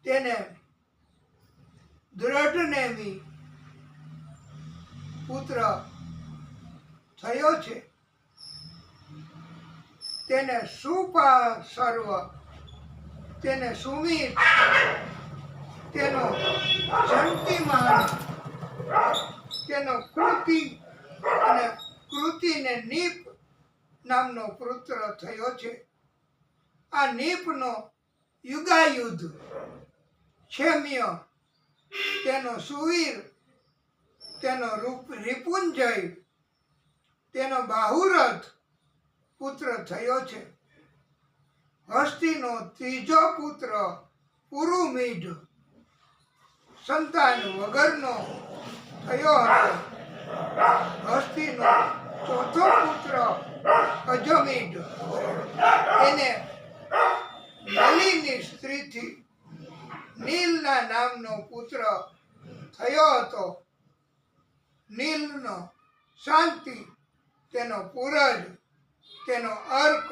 તેને દ્રઢનેમી પુત્ર થયો છે. તેને સુપા સર્વ, તેને સુમિત, તેનો શંતિમાન, તેનો કૃતિ અને કૃતિને નીપ નામનો પુત્ર થયો છે. આ નીપનો યુગાયુધ ક્ષેમ્ય, તેનો સુવીર, તેનો રિપુંજય, તેનો બાહુરથ પુત્ર થયો છે. હસ્તીનો ત્રીજો પુત્ર પુરુમીઢ સંતાન વગરનો થયો હતો. હસ્તીનો ચોથો પુત્ર અજમીઢ, એને નલિની સ્ત્રીથી નીલના નામનો પુત્ર થયો હતો. નીલનો શાંતિ, તેનો પૂરજ, તેનો અર્ક,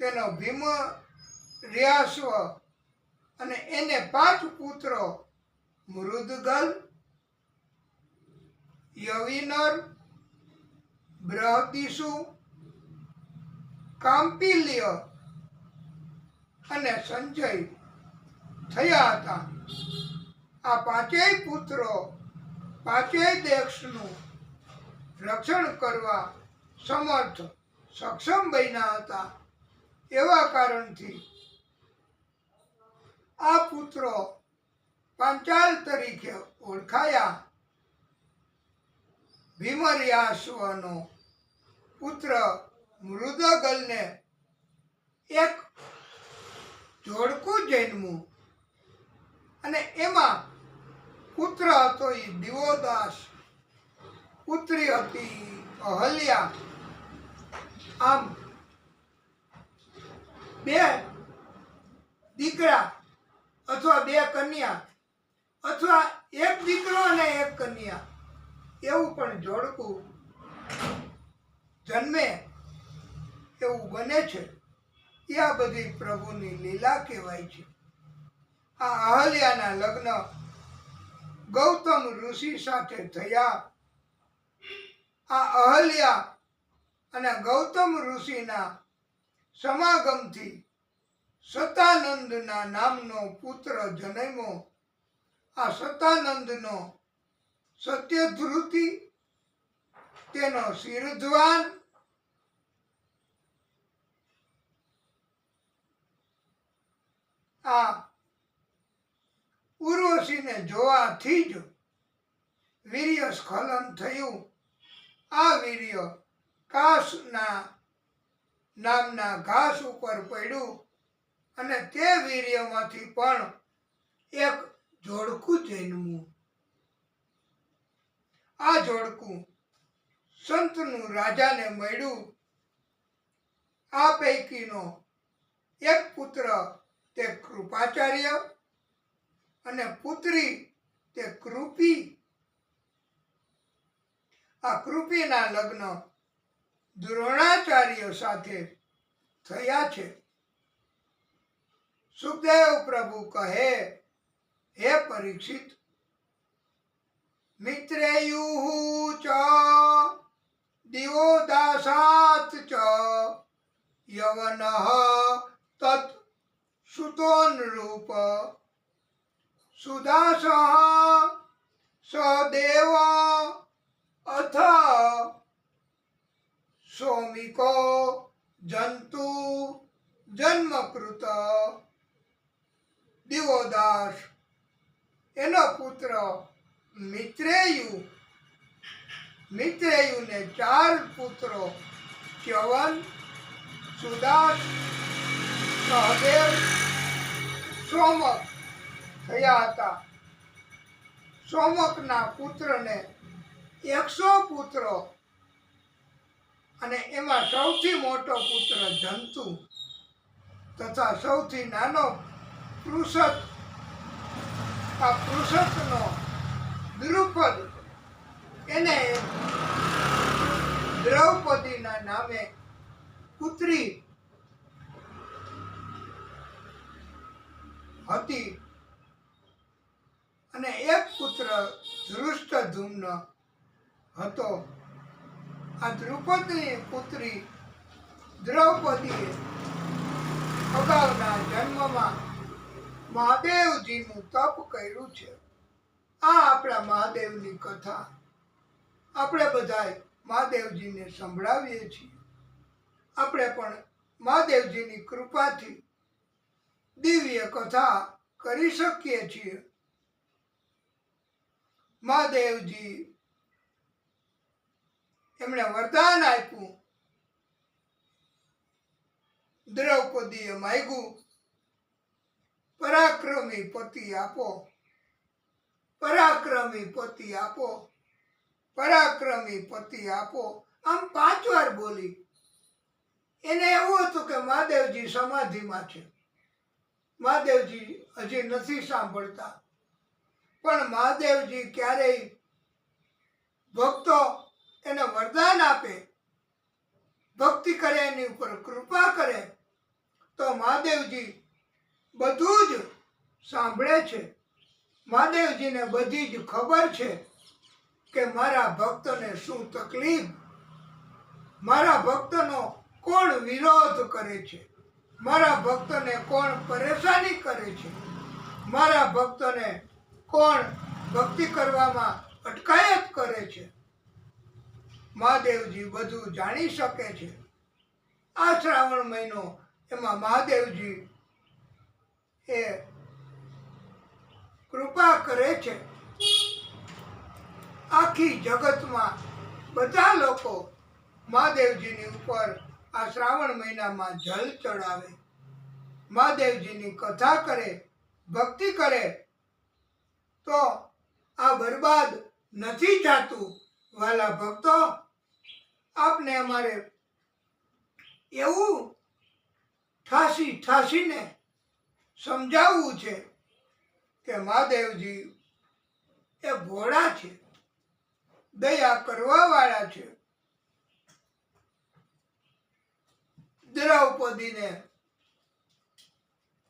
તેનો ભીમર્યાશ્વ, અને એને 5 પુત્રો મૃદગલ, યવિનર, બૃહદિષુ, કાંપિલ્ય અને સંજય થયા હતા. આ 5 પુત્રો 5 દેશનું રક્ષણ કરવા સમર્થ સક્ષમ બન્યા હતા. એવા કારણથી આ પુત્રો પાંચાલ તરીકે ઓળખાયા. ભીમર્યાશ્વનો પુત્ર મૃદગલને એક જોડકું જન્મ્યું, અને એમાં પુત્ર હતો એ દિવોદાસ, પુત્રી હતી અહલ્યા. આમ 2 દીકરા અથવા 2 કન્યા, અથવા 1 દીકરો અને 1 કન્યા, એવું પણ જોડકું જન્મે એવું બને છે. એ આ બધી પ્રભુની લીલા કહેવાય છે. આ અહલ્યાના લગ્ન ગૌતમ ઋષિ સાથે થયા. આ અહલ્યા અને ગૌતમ ઋષિના સમાગમથી સતાનંદના નામનો પુત્ર જન્મ્યો. આ સતાનંદનો સત્યધ્રુતિ, તેનો શિરધ્વાન, આ ઉર્વશીને જોવાથી જ વીર્ય સ્ખલન થયું. આ વીર્ય કાશના નામના ઘાસ ઉપર પડ્યું, અને તે વીર્યમાંથી પણ એક જોડકું જન્મ્યું. આ જોડકું સંતનું રાજાને મળ્યું. આ પૈકીનો એક પુત્ર તે કૃપાચાર્ય, અને પુત્રી તે કૃપી. આ કૃપીના લગ્ન દ્રોણાચાર્ય સાથે થયા છે. સુખદેવ પ્રભુ કહે, હે પરીક્ષિત, મિત્રેયુઃ ચ દિવોદાસાત ચ યવનઃ તત સુતોનૃપ સુદાસઃ સદેવ અથ સોમિકો જંતુ જન્મકૃત. દિવોદાસ એનો પુત્ર મિત્રેયુ, મિત્રેયુને 4 પુત્રો ચ્યવન, સુદાસ, સહદેવ, સોમક થયા હતા. સોમકના પુત્રને 100 પુત્રો, અને એમાં સૌથી મોટો પુત્ર જંતુ તથા સૌથી નાનો પૃષત. આ પૃષતનો દ્રુપદ, એને દ્રૌપદીના નામે પુત્રી હતી, અને એક પુત્ર ધૃષ્ટદ્યુમ્ન હતો. આ દ્રુપદની પુત્રી દ્રૌપદીએ અગાઉના જન્મમાં મહાદેવજીનું તપ કર્યું છે. આ આપણા મહાદેવની કથા આપણે બધાય મહાદેવજીને સંભળાવીએ છીએ. આપણે પણ મહાદેવજીની કૃપાથી દિવ્ય કથા કરી શકીએ છીએ. મહાદેવજી એમણે વરદાન આપ્યું. દ્રૌપદીએ માંગ્યું, પરાક્રમી પતિ આપો, પરાક્રમી પતિ આપો, પરાક્રમી પતિ આપો. આમ 5 વાર બોલી. એને એવું હતું કે મહાદેવજી સમાધિમાં છે, મહાદેવજી હજી નથી સાંભળતા. પણ મહાદેવજી ક્યારેય ભક્તો એને વરદાન આપે, ભક્તિ કરે, એની ઉપર કૃપા કરે, તો મહાદેવજી બધું જ સાંભળે છે. મહાદેવજીને બધી જ ખબર છે કે મારા ભક્તને શું તકલીફ, મારા ભક્તનો કોણ વિરોધ કરે છે, મારા ભક્તને કોણ પરેશાની કરે છે, મારા ભક્તને કોણ ભક્તિ કરવામાં અટકાયત કરે છે. મહાદેવજી બધું જાણી શકે છે. આ શ્રાવણ મહિનો એમાં મહાદેવજી એ કૃપા કરે છે. આખી જગતમાં બધા લોકો મહાદેવજીની ઉપર આ શ્રાવણ મહિનામાં જલ ચડાવે, મહાદેવજીની કથા કરે, ભક્તિ કરે, તો આ બરબાદ નથી થતું. વાલા ભક્તો, આપને અમારે એવું ઠાસીને સમજાવવું છે કે મહાદેવજી એ ભોળા છે, દયા કરવા વાળા છે. દ્રૌપદીને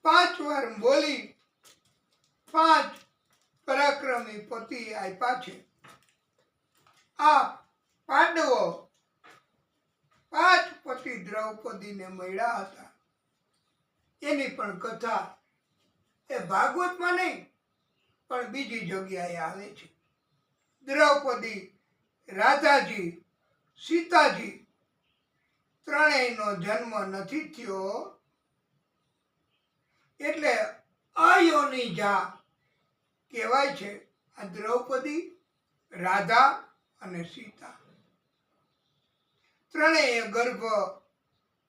5 વાર બોલી 5 પરાક્રમી પતિ આપ્યા છે. આ પાંડવો 5 પતિ દ્રૌપદીને મળ્યા હતા. એની પણ કથા એ ભાગવતમાં નહીં પણ બીજી જગ્યાએ આવે છે. દ્રૌપદી, રાધાજી, સીતાજી ત્રણેયનો જન્મ નથી થયો, એટલે અયોનિજા કહેવાય છે. આ દ્રૌપદી, રાધા અને સીતા ત્રણેય ગર્ભ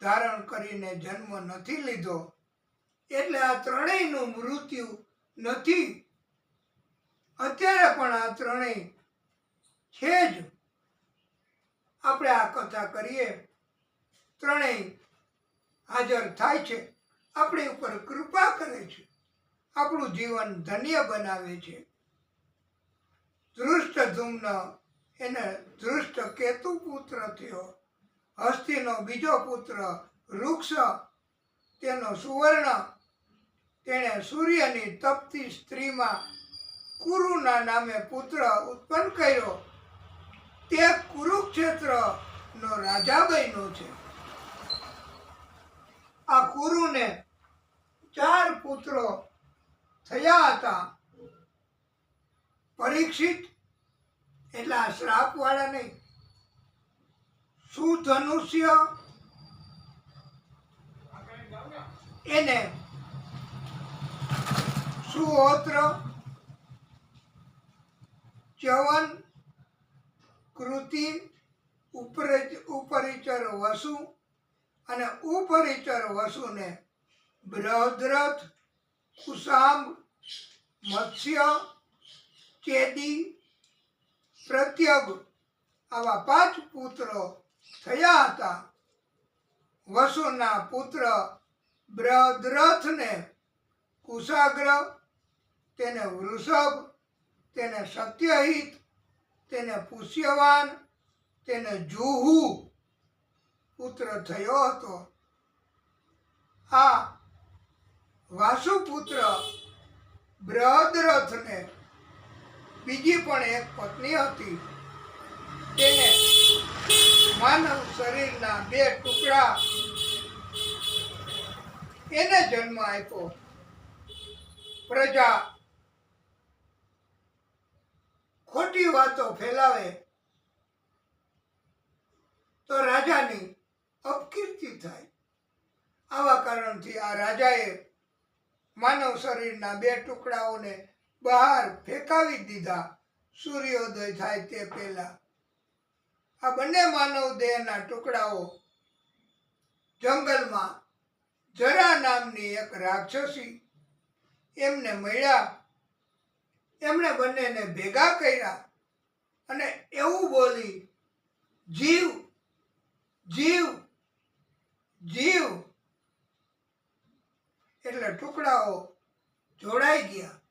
ધારણ કરીને જન્મ નથી લીધો, એટલે આ ત્રણેયનું મૃત્યુ નથી. અત્યારે પણ આ ત્રણેય છે જ. આપણે આ કથા કરીએ, ત્રણેય હાજર થાય છે, આપણી ઉપર કૃપા કરે છે, આપણું જીવન ધન્ય બનાવે છે. ધૃષ્ટદ્યુમ્ન એને ધૃષ્ટ કેતુ પુત્ર થયો. હસ્તીનો બીજો પુત્ર વૃક્ષ, તેનો સુવર્ણ. તેણે સૂર્યની તપતી સ્ત્રીમાં કુરુના નામે પુત્ર ઉત્પન્ન કર્યો. તે કુરુક્ષેત્રનો રાજા બન્યો છે. આ કુરુને 4 પુત્રો થયા હતા. પરીક્ષિત એટલે આ શ્રાપ વાળા નહીં, સુધનુષ્ય એને સુહોત્ર, ચ્યવન, કૃતિ, ઉપરિચર વસુ અને ઉપરિચર વસુને બૃહદ્રથ, કુશાંબ, મત્સ્ય, ચેદી, પ્રત્યગ આવા 5 પુત્રો થયા હતા. વસુના પુત્ર બૃહદ્રથને કુશાગ્ર, તેને વૃષભ, તેને સત્યહિત, તેને પુષ્યવાન, તેને જુહુ પુત્ર થયો હતો. આ વાસુપુત્ર બૃહદ્રથને બીજી પણ એક પત્ની હતી. તેને માનવ શરીરના 2 ટુકડા એને જન્મ આપ્યો. પ્રજા ખોટી વાતો ફેલાવે તો રાજાની અપકીર્તિ થાય. આવા કારણથી આ રાજાએ માનવ શરીરના 2 ટુકડાઓને બહાર ફેંકાવી દીધા સૂર્યોદય થાય તે પહેલા. આ બંને માનવ દેહના ટુકડાઓ જંગલમાં જરા નામની એક રાક્ષસી એમને મળ્યા. એમણે બંનેને ભેગા કર્યા અને એવું બોલી, જીવ જીવ જીવ. એટલે ટુકડાઓ જોડાઈ ગયા,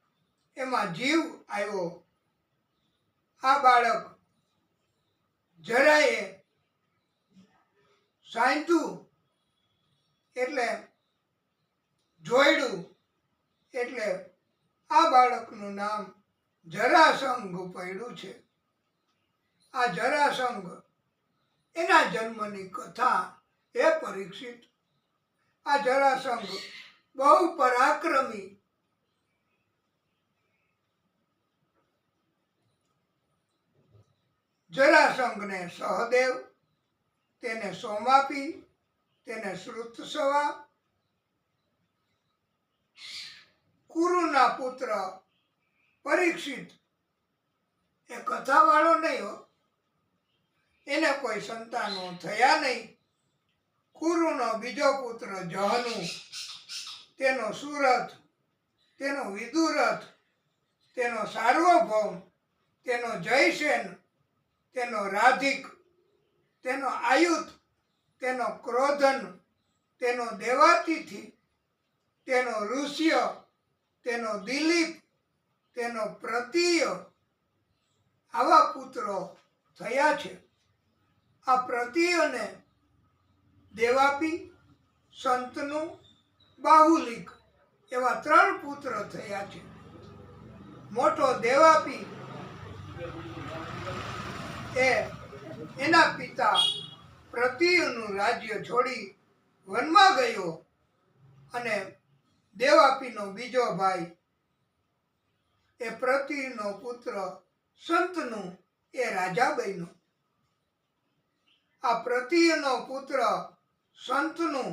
એમાં જીવ આવ્યો. આ બાળક જરાએ સાંધ્યું એટલે જોડ્યું, એટલે આ બાળકનું નામ જરાસંઘ પડ્યું છે. આ જરાસંઘ એના જન્મની કથા. એ પરીક્ષિત, આ જરાસંઘ બહુ પરાક્રમી. જરાસંઘને સહદેવ, તેને સોમાપી, તેને શ્રુતસવા, કુરુના પુત્ર પરીક્ષિત એ કથાવાળો નહીં હો, એને કોઈ સંતાનો થયા નહીં. કુરુનો બીજો પુત્ર જહનુ, તેનો સુરથ, તેનો વિદુરથ, તેનો સાર્વભૌમ, તેનો જયસેન, તેનો રાધિક, તેનો આયુધ, તેનો ક્રોધન, તેનો દેવાતિથિ, તેનો ઋષ્ય, તેનો દિલીપ, તેનો પ્રતિય. આવા પુત્રો થયા છે. આ પ્રતિયને દેવાપી, શંતનુ, બાહુલિક એવા 3 પુત્ર થયા છે. મોટો દેવાપી એના પિતા પ્રતિયનું રાજ્ય છોડી વનમાં ગયો અને દેવાપીનો બીજો ભાઈ એ પ્રતિયનો પુત્ર શંતનુ એ રાજા બન્યો. આ પ્રતિયનો પુત્ર શંતનુ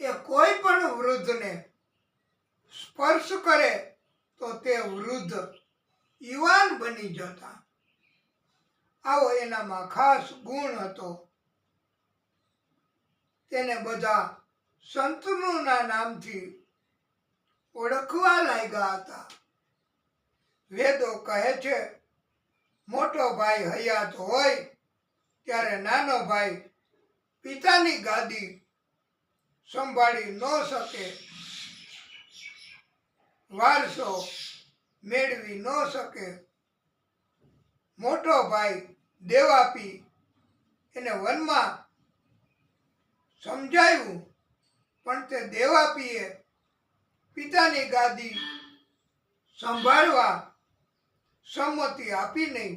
એ કોઈ પણ વૃદ્ધને સ્પર્શ કરે તો તે વૃદ્ધ યુવાન બની જતા. આવો એનામાં ખાસ ગુણ હતો. તેને બધા શંતનુના નામથી ઓળખવા લાગ્યા હતા. વેદો કહે છે, મોટો ભાઈ હયાત હોય ત્યારે નાનો ભાઈ પિતાની ગાદી સંભાળી ન શકે, વારસો મેળવી ન શકે. મોટો ભાઈ દેવાપી એને વનમાં સમજાવ્યું, પણ તે દેવાપીએ પિતાની ગાદી સંભાળવા સંમતિ આપી નહીં.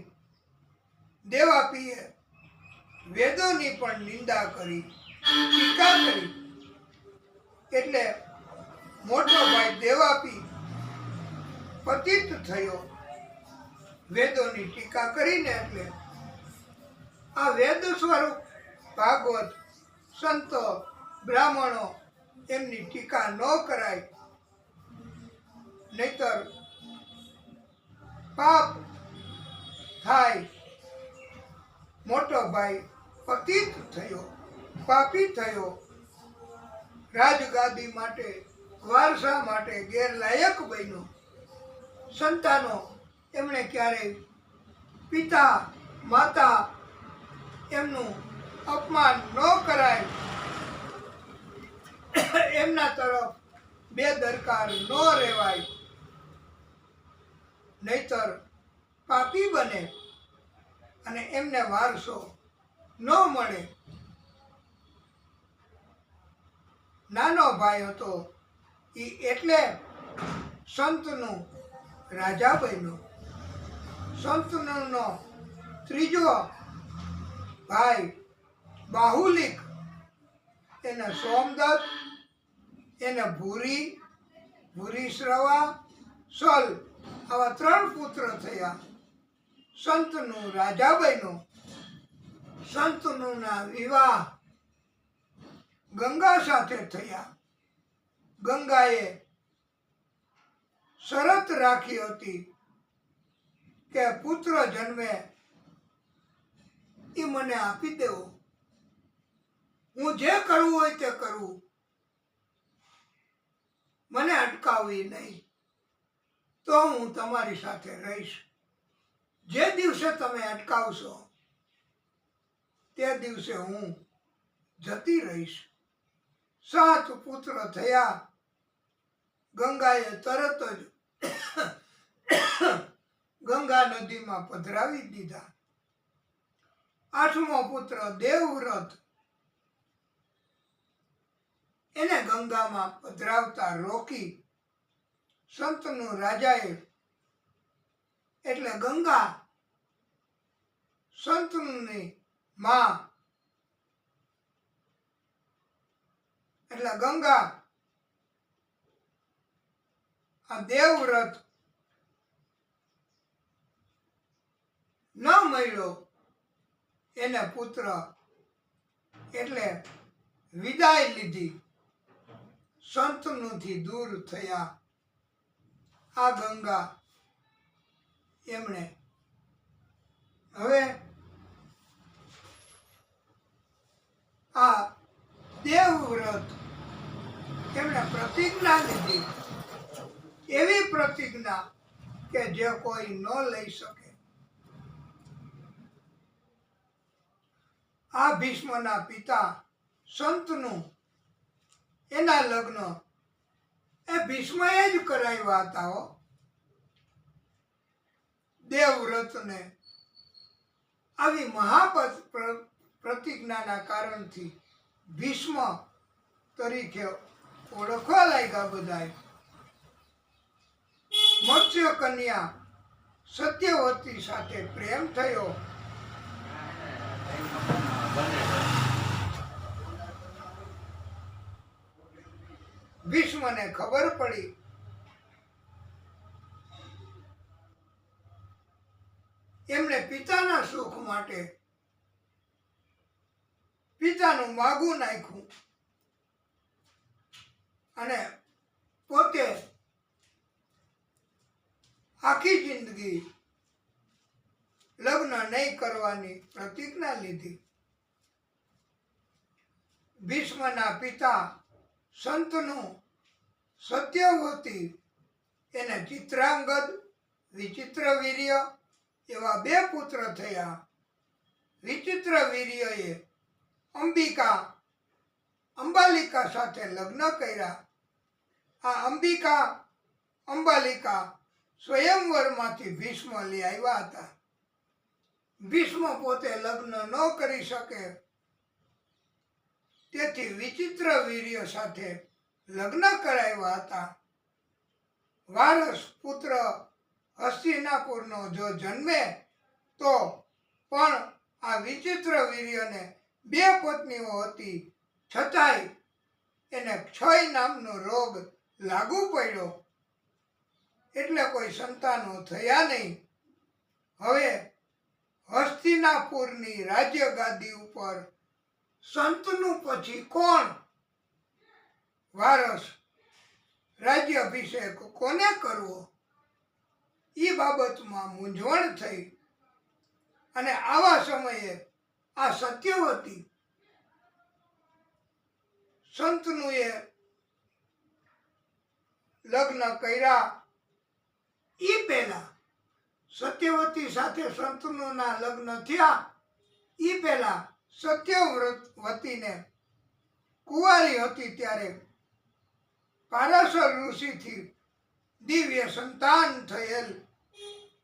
દેવાપીએ વેદોની પણ નિંદા કરી, ટીકા કરી. એટલે મોટો ભાઈ દેવાપી પતિત થયો વેદોની ટીકા કરીને. એટલે આ વેદ સ્વરૂપ ભાગવત, સંતો, બ્રાહ્મણો એમની ટીકા ન કરાય, નહીતર પાપ થાય. મોટો ભાઈ પતિત થયો, પાપી થયો, રાજગાદી માટે, વારસા માટે ગેરલાયક બન્યો. સંતાનો એમણે ક્યારેય પિતા માતા એમનું અપમાન ન કરાય, એમના તરફ બેદરકાર ન રહેવાય, નહીતર પાપી બને અને એમને વારસો ન મળે. નાનો ભાઈ હતો એટલે શંતનુ રાજા બન્યો. શંતનુનો ત્રીજો ભાઈ બાહુલિક એને સોમદત્ત, એને ભૂરી, ભૂરીશ્રવા, સલ આવા 3 પુત્ર થયા. સંતનું રાજા બન્યો. સંતનુંના વિવાહ ગંગા સાથે થયા. ગંગાએ શરત રાખી હતી કે પુત્ર જન્મે એ મને આપી દેવો. હું જે કરવું હોય તે કરું, મને અટકાવવી નહીં, તો હું તમારી સાથે રહીશ. જે દિવસે તમે અટકાવશો તે દિવસે હું જતી રહીશ. 7 પુત્ર થયા. ગંગાએ તરત જ ગંગા નદીમાં પધરાવી દીધા. 8મો પુત્ર દેવવ્રત, એને ગંગામાં પધરાવતા રોકી સંતનું રાજાએ, એટલે ગંગા સંતની માં, એટલે ગંગા આ દેવવ્રત ન મળ્યો એને પુત્ર, એટલે વિદાય લીધી. સંતનુંથી દૂર થયા. આ ગંગા એમણે હવે આ દેવવ્રત એમણે પ્રતિજ્ઞા લીધી, એવી પ્રતિજ્ઞા કે જે કોઈ ન લઈ શકે. આ ભીષ્મના પિતા સંતનુ એના લગ્ન એ ભીષ્મએ જ કરાવ્યા હતા. દેવવ્રતને આવી પ્રતિજ્ઞાના કારણથી ભીષ્મ તરીકે ઓળખવા લાગ્યા બધાય. મત્સ્ય કન્યા સત્યવતી સાથે પ્રેમ થયો. ભીષ્મને ખબર પડી. એમણે પિતાના સુખ માટે પિતાનું માગું નાખ્યું અને પોતે આખી જિંદગી લગ્ન નહીં કરવાની પ્રતિજ્ઞા લીધી. ભીષ્મના પિતા સંતનુ સત્યવતી, એને ચિત્રાંગદ, વિચિત્રવીર્ય એવા 2 પુત્ર થયા. વિચિત્રવીર્યએ અંબાલિકા સાથે લગ્ન કર્યા. આ અંબાલિકા સ્વયંવરમાંથી ભીષ્મ લઈ આવ્યા હતા. ભીષ્મ પોતે લગ્ન ન કરી શકે, તેથી વિચિત્રવીર્ય સાથે લગ્ન કરાવ્યા હતા. વારસ પુત્ર હસ્તિનાપુરનો જો જન્મે તો પણ આ વિચિત્રવીર્યને 2 પત્નીઓ હતી, છતાંય એને ક્ષય નામનો રોગ લાગુ પડ્યો, એટલે કોઈ સંતાનો થયા નહીં. હવે હસ્તિનાપુરની રાજ્ય ગાદી ઉપર સંતનું પછી કોણ વારસ, રાજ્યાભિષેક કોને કરવો, એ બાબતમાં મૂંઝવણ થઈ. અને આવા સમયે આ સત્યવતી સંતનુએ લગ્ન કર્યા. એ પહેલા સત્યવતી સાથે સંતનુના લગ્ન થયા એ પહેલા સત્યવતીને કુંવારી હતી ત્યારે પારાશર ઋષિથી દિવ્ય સંતાન થયેલ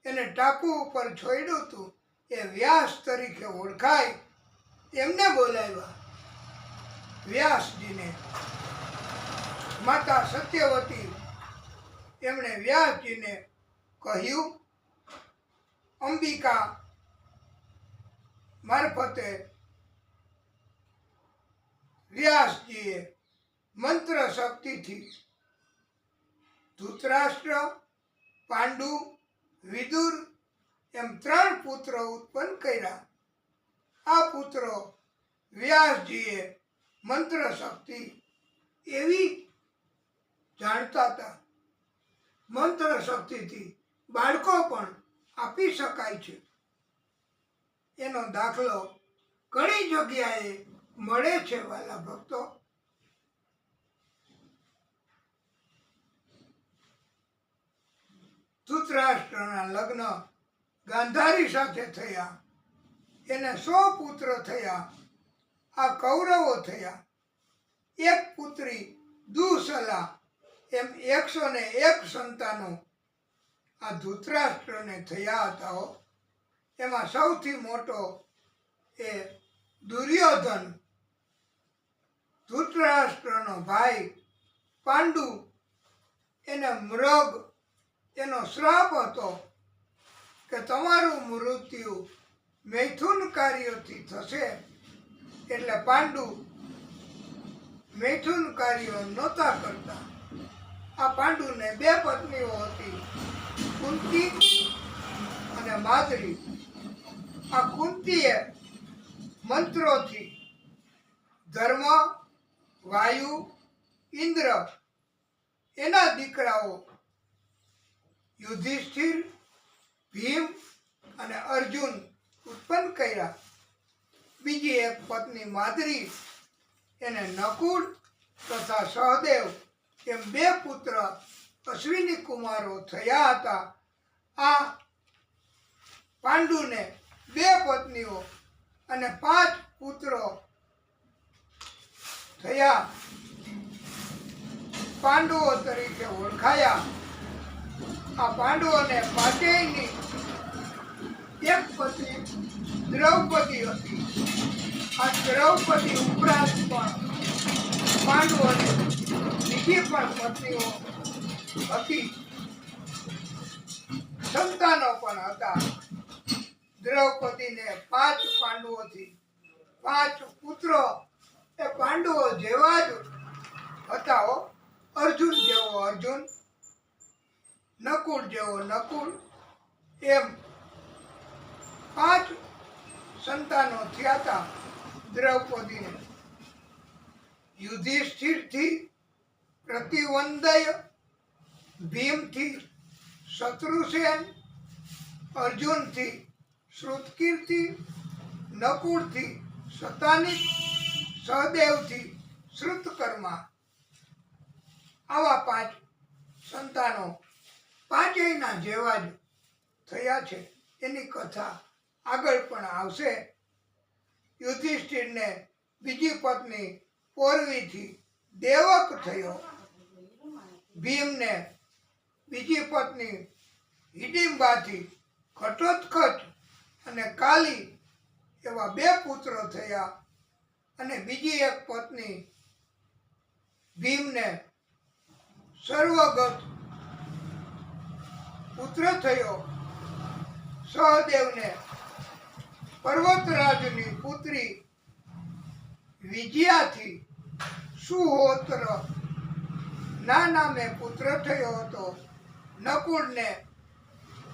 એને ટાપુ ઉપર છોડ્યું હતું. એ વ્યાસ તરીકે ઓળખાય, એમને બોલાવ્યા. વ્યાસજીને માતા સત્યવતી એમણે વ્યાસજીને કહ્યું, અંબિકા મારફતે વ્યાસજીએ મંત્ર શક્તિથી ધૃતરાષ્ટ્ર, પાંડુ, વિદુર એમ 3 પુત્રો ઉત્પન્ન કર્યા. આ પુત્રો વ્યાસજીએ મંત્ર શક્તિ એવી જાણતા હતા. મંત્ર શક્તિથી બાળકો પણ આપી શકાય છે. એનો દાખલો ઘણી જગ્યાએ મળે છે વાલા ભક્તો. ધૃતરાષ્ટ્રના લગ્ન ગાંધારી સાથે થયા. એને 100 પુત્ર થયા. આ કૌરવો થયા. એક પુત્રી દુસલા એમ 101 સંતાનો આ ધૃતરાષ્ટ્રને થયા હતા. એમાં સૌથી મોટો એ દુર્યોધન, ધૃતરાષ્ટ્રનો ભાઈ પાંડુ. એને મૃગ એનો શ્રાપ હતો કે તમારું મૃત્યુ મૈથુન કાર્યોથી થશે. એટલે પાંડુ મૈથુન કાર્યો નહોતા કરતા. આ પાંડુને 2 પત્નીઓ હતી, કુંતી અને માદ્રી. આ કુંતીએ મંત્રોથી ધર્મ, વાયુ, ઇન્દ્ર એના દીકરાઓ યુધિષ્ઠિર, ભીમ અને અર્જુન ઉત્પન્ન કર્યા. બીજી એક પત્ની માદ્રી, એને નકુળ તથા સહદેવ એમ 2 પુત્ર અશ્વિની કુમારો થયા હતા. આ પાંડુને 2 પત્નીઓ અને 5 પુત્રો થયા. પાંડવો તરીકે ઓળખાયા. આ પાંડવોને પાંચેયની એક પત્ની દ્રૌપદી હતી. આ દ્રૌપદી ઉપરાંત પણ પાંડવોને બીજી પણ પત્નીઓ હતી, સંતાનો પણ હતા. દ્રૌપદીને 5 પાંડવોથી 5 પુત્રો એ પાંડવો જેવા જ હતા. અર્જુન જેવો અર્જુન, નકુળ જેવો નકુળ એમ 5 સંતાનો થયા હતા દ્રૌપદીને. યુધિષ્ઠિરથી પ્રતિવંદય, ભીમથી શત્રુસેન, અર્જુનથી શ્રુતકીર્તિ, નકુળથી શતાનિક, સહદેવથી શ્રુતકર્મા. આવા 5 સંતાનો પાંચેયના જેવા જ થયા છે. એની કથા આગળ પણ આવશે. યુધિષ્ઠિરને બીજી પત્ની પૌરવીથી દેવક થયો. ભીમને બીજી પત્ની હિડિંબાથી ઘટોત્કચ અને કાલી એવા 2 પુત્રો થયા. અને બીજી એક પત્ની ભીમને સર્વગત પુત્ર થયો. સહદેવને પર્વતરાજની પુત્રી વિજયાથી સુહોત્ર ના નામે પુત્ર થયો હતો. નકુળને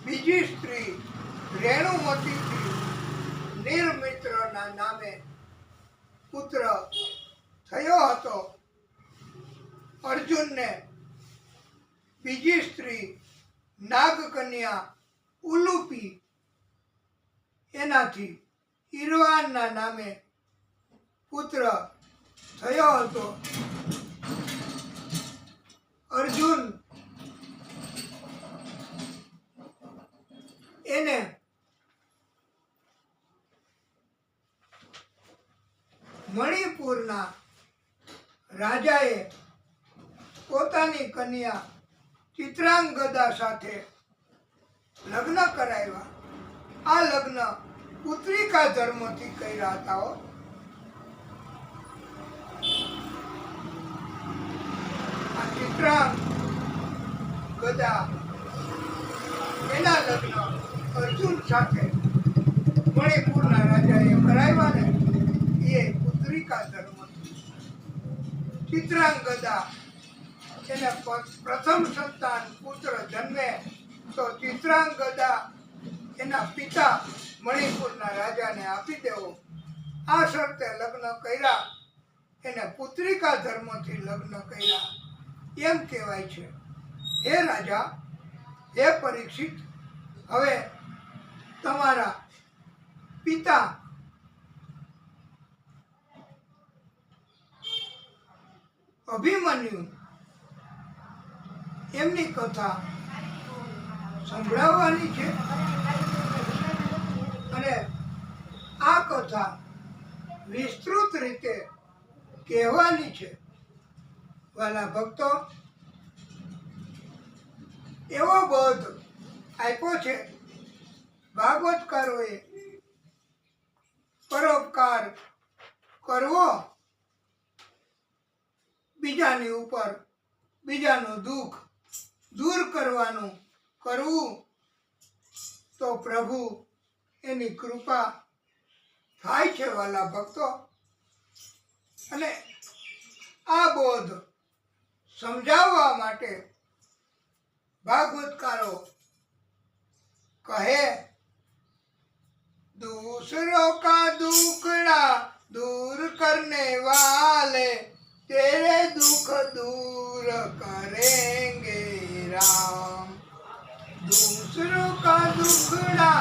બીજી સ્ત્રી રેણુમતીથી નિર્મિત્રના નામે પુત્ર થયો હતો. અર્જુનને બીજી સ્ત્રી નાગકન્યા ઉલુપી એનાથી ઈરવાનના નામે પુત્ર થયો હતો. અર્જુન એને મણિપુરના રાજાએ પોતાની કન્યા ચિત્રાંગદા સાથે લગ્ન કરાવ્યા. આ લગ્ન પુત્રિકા ધર્મથી કર્યા હતા. આ ચિત્રાંગદા એના લગ્ન અર્જુન સાથે મણિપુરના રાજાએ કરાવ્યા ને એ પુત્રિકા ધર્મ. ચિત્રાંગદા એને પ્રથમ સંતાન પુત્ર જન્મે તો ચિત્રાંગદા એના પિતા મણિપુરના રાજાને આપી દેવો. આ શરતે લગ્ન કર્યા, એને પુત્રિકા ધર્મથી લગ્ન કર્યા એમ કહેવાય છે. હે રાજા, હે પરીક્ષિત, હવે તમારા પિતા અભિમન્યુ એમની કથા સંભળાવવાની છે અને આ કથા વિસ્તૃત રીતે કહેવાની છે. વાલા ભક્તો, એવો બોધ આપ્યો છે ભાગવતકારોએ. પરોપકાર કરવો, બીજાની ઉપર બીજાનું દુઃખ દૂર કરવાનું કરવું, તો પ્રભુ એની કૃપા થાય છે. વાલા ભક્તો, અને આ બોધ સમજાવવા માટે ભાગવતકારો કહે, दूसरों का दुखड़ा दूर करने वाले तेरे दुख दूर करेंगे राम. दूसरों का दुखड़ा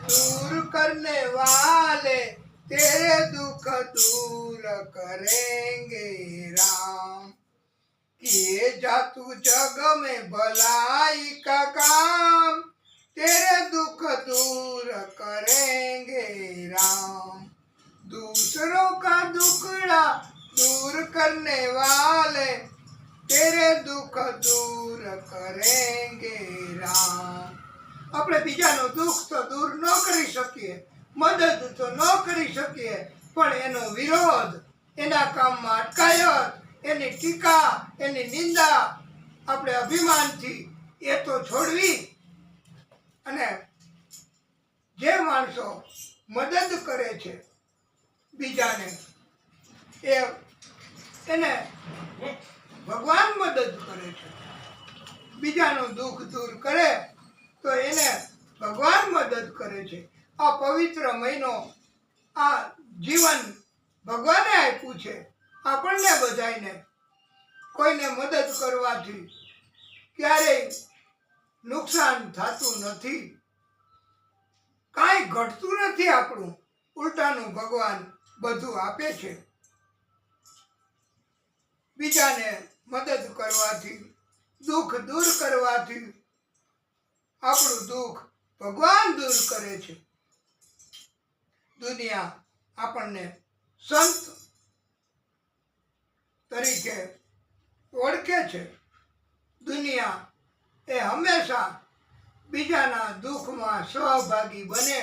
दूर करने वाले तेरे दुख दूर करेंगे राम. किए जा तू जग में भलाई का काम तेरे दुख दूर करेंगे राम. दूसरों का दुखड़ा दूर करने वाले तेरे दुख दूर करेंगे राम. આપણે બીજાનું દુઃખ તો દૂર ન કરી શકીએ, મદદ તો ન કરી શકીએ, પણ એનો વિરોધ, એના કામમાં અટકાયત, એની ટીકા, એની નિંદા આપણે અભિમાનથી એ તો છોડવી. અને જે માણસો મદદ કરે છે બીજાને, એને ભગવાન મદદ કરે છે. બીજાનું દુઃખ દૂર કરે તો એને ભગવાન મદદ કરે છે. આ પવિત્ર મહિનો, આ જીવન ભગવાને આપ્યું છે આપણને બધાને. કોઈને મદદ કરવાથી ક્યારેય નુકસાન થતું નથી, કાંઈ ઘટતું નથી આપણું, ઉલટાનું ભગવાન બધું આપે છે. બીજાને મદદ કરવાથી, દુઃખ દૂર કરવાથી આપણું દુઃખ ભગવાન દૂર કરે છે. દુનિયા આપણને સંત તરીકે ઓળખે છે. દુનિયા એ હંમેશા બીજાના દુઃખમાં સહભાગી બને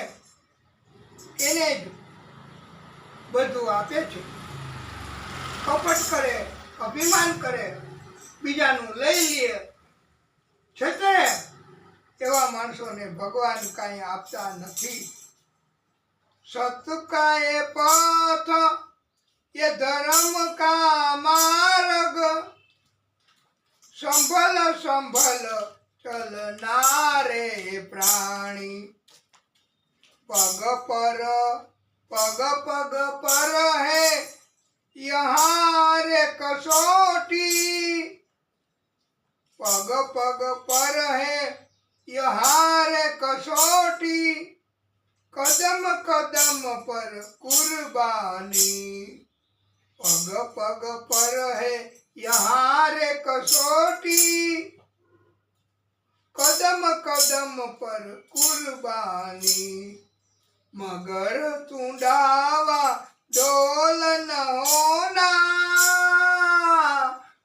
એને જ બધું આપે છે. કપટ કરે, અભિમાન કરે, બીજાનું લઈ લે, છતાં એવા માણસોને ભગવાન કાંઈ આપતા નથી. સત કા એ પથ ये धर्म का मार्ग संभल संभल चलना रे प्राणी. पग पग पर है यहाँ रे कसौटी. पग पग पर है यहाँ रे कसौटी. कदम कदम पर कुर्बानी. पग पग पर है यहाँ रे कसौटी. कदम कदम पर कुर्बानी. मगर तू डावा डोल न होना.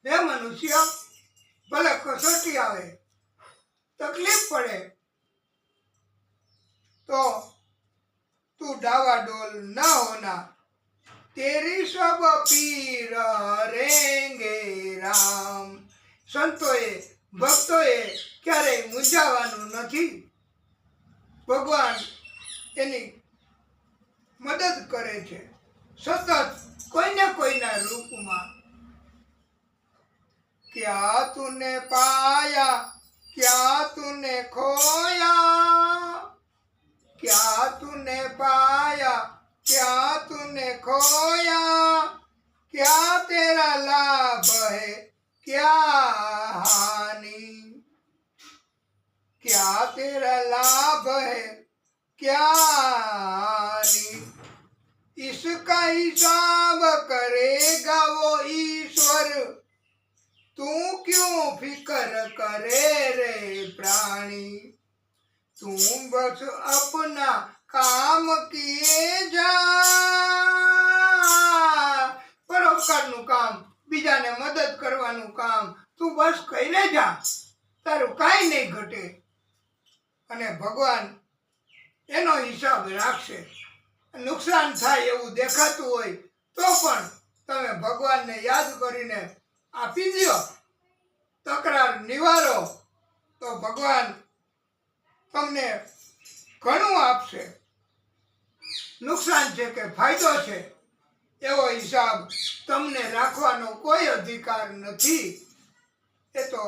हे मनुष्य, भले कसौटी आवे, तकलीफ पड़े, तो तू डावा डोल न होना. तेरी सब पीर रेंगे राम. संतोए भक्तोए ક્યારેય મૂંઝાવાનું નથી. ભગવાન એની મદદ કરે છે સતત કોઈને કોઈના રૂપમાં. क्या तूने पाया क्या तूने खोया, क्या तूने पाया क्या तूने खोया, क्या तेरा लाभ है क्या हानि, क्या तेरा लाभ है क्या हानि, इसका हिसाब करेगा वो ईश्वर, तू क्यों फिक्र करे रे प्राणी, तू बस अपना કામ કિએ જા, પરોપકારનું કામ, બીજાને મદદ કરવાનું કામ તું બસ કરીને જા, તારું કાંઈ નહીં ઘટે અને ભગવાન એનો હિસાબ રાખશે. નુકસાન થાય એવું દેખાતું હોય તો પણ તમે ભગવાનને યાદ કરીને આપી દો, તકરાર નિવારો, તો ભગવાન તમને ઘણું આપશે. નુકસાન છે કે ફાયદો છે એવો હિસાબ તમને રાખવાનો કોઈ અધિકાર નથી. એ તો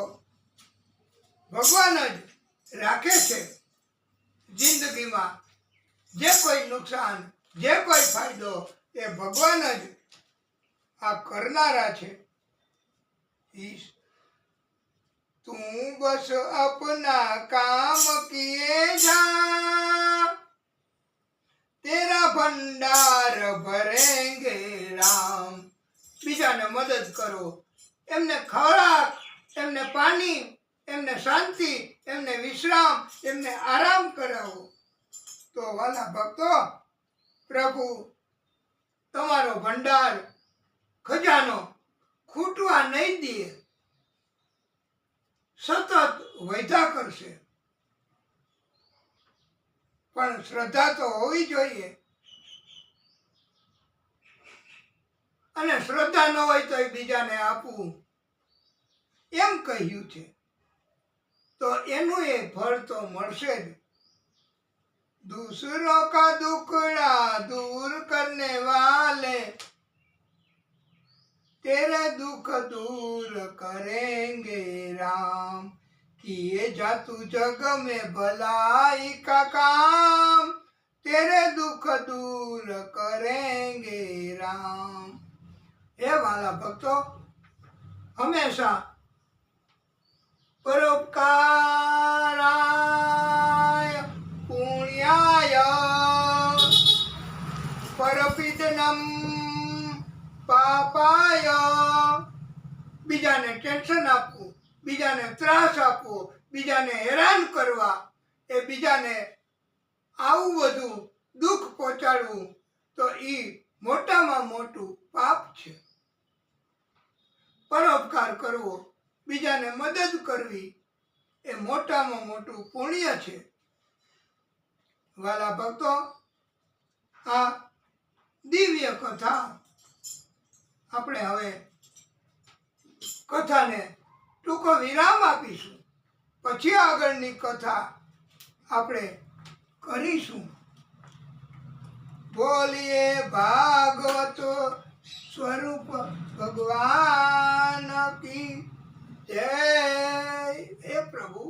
ભગવાન જ રાખે છે. જિંદગીમાં જે કોઈ નુકસાન જે કોઈ ફાયદો એ ભગવાન જ આ કરનારા છે. તું બસ અપના કામ કિએ જા, તેરા ભંડાર ભરેંગે રામ. બીજાને મદદ કરો, એમને ખોરાક, એમને પાણી, એમને શાંતિ, એમને વિશ્રામ, એમને આરામ કરાવો, તો વાલા ભક્તો પ્રભુ તમારો ભંડાર ખજાનો ખૂટવા નહીં દે, સતત વધ્યા કરશે. પણ શ્રદ્ધા તો હોવી જોઈએ, અને શ્રદ્ધા ન હોય તો બીજાને આપવું એમ કહ્યું છે, તો એનું એ ફળ તો મળશે જ. दूसरों का दुखड़ा दूर करने वाले तेरे दुख दूर करेंगे राम, किए जा तू जग में भलाई का काम, तेरे दुख दूर करेंगे राम. हे वाला भक्तो, हमेशा परोपकाराय पुण्याय परपीडनम પાપાય, બીજાને ટેન્શન આપવું, બીજાને ત્રાસ આપવો, બીજાને હેરાન કરવા, એ બીજાને આવું બધું દુઃખ પહોંચાડવું, તો એ મોટામાં મોટું પાપ છે. પરોપકાર કરવો, બીજાને મદદ કરવી એ મોટામાં મોટું પુણ્ય છે. વાલા ભક્તો, આ દિવ્ય કથા આપણે હવે કથાને ટૂંકો વિરામ આપીશું, પછી આગળની કથા આપણે કરીશું. બોલીએ ભાગવત સ્વરૂપ ભગવાન કી જય. હે પ્રભુ,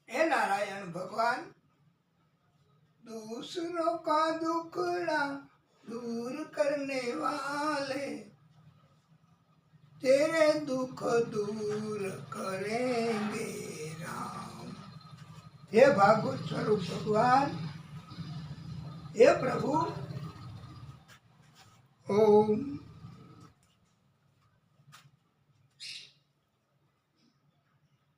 हे नारायण भगवान, दूसरों का दुखड़ा दूर करने वाले तेरे दुख दूर करेंगे राम. हे भागवत स्वरूप भगवान, हे प्रभु, ओम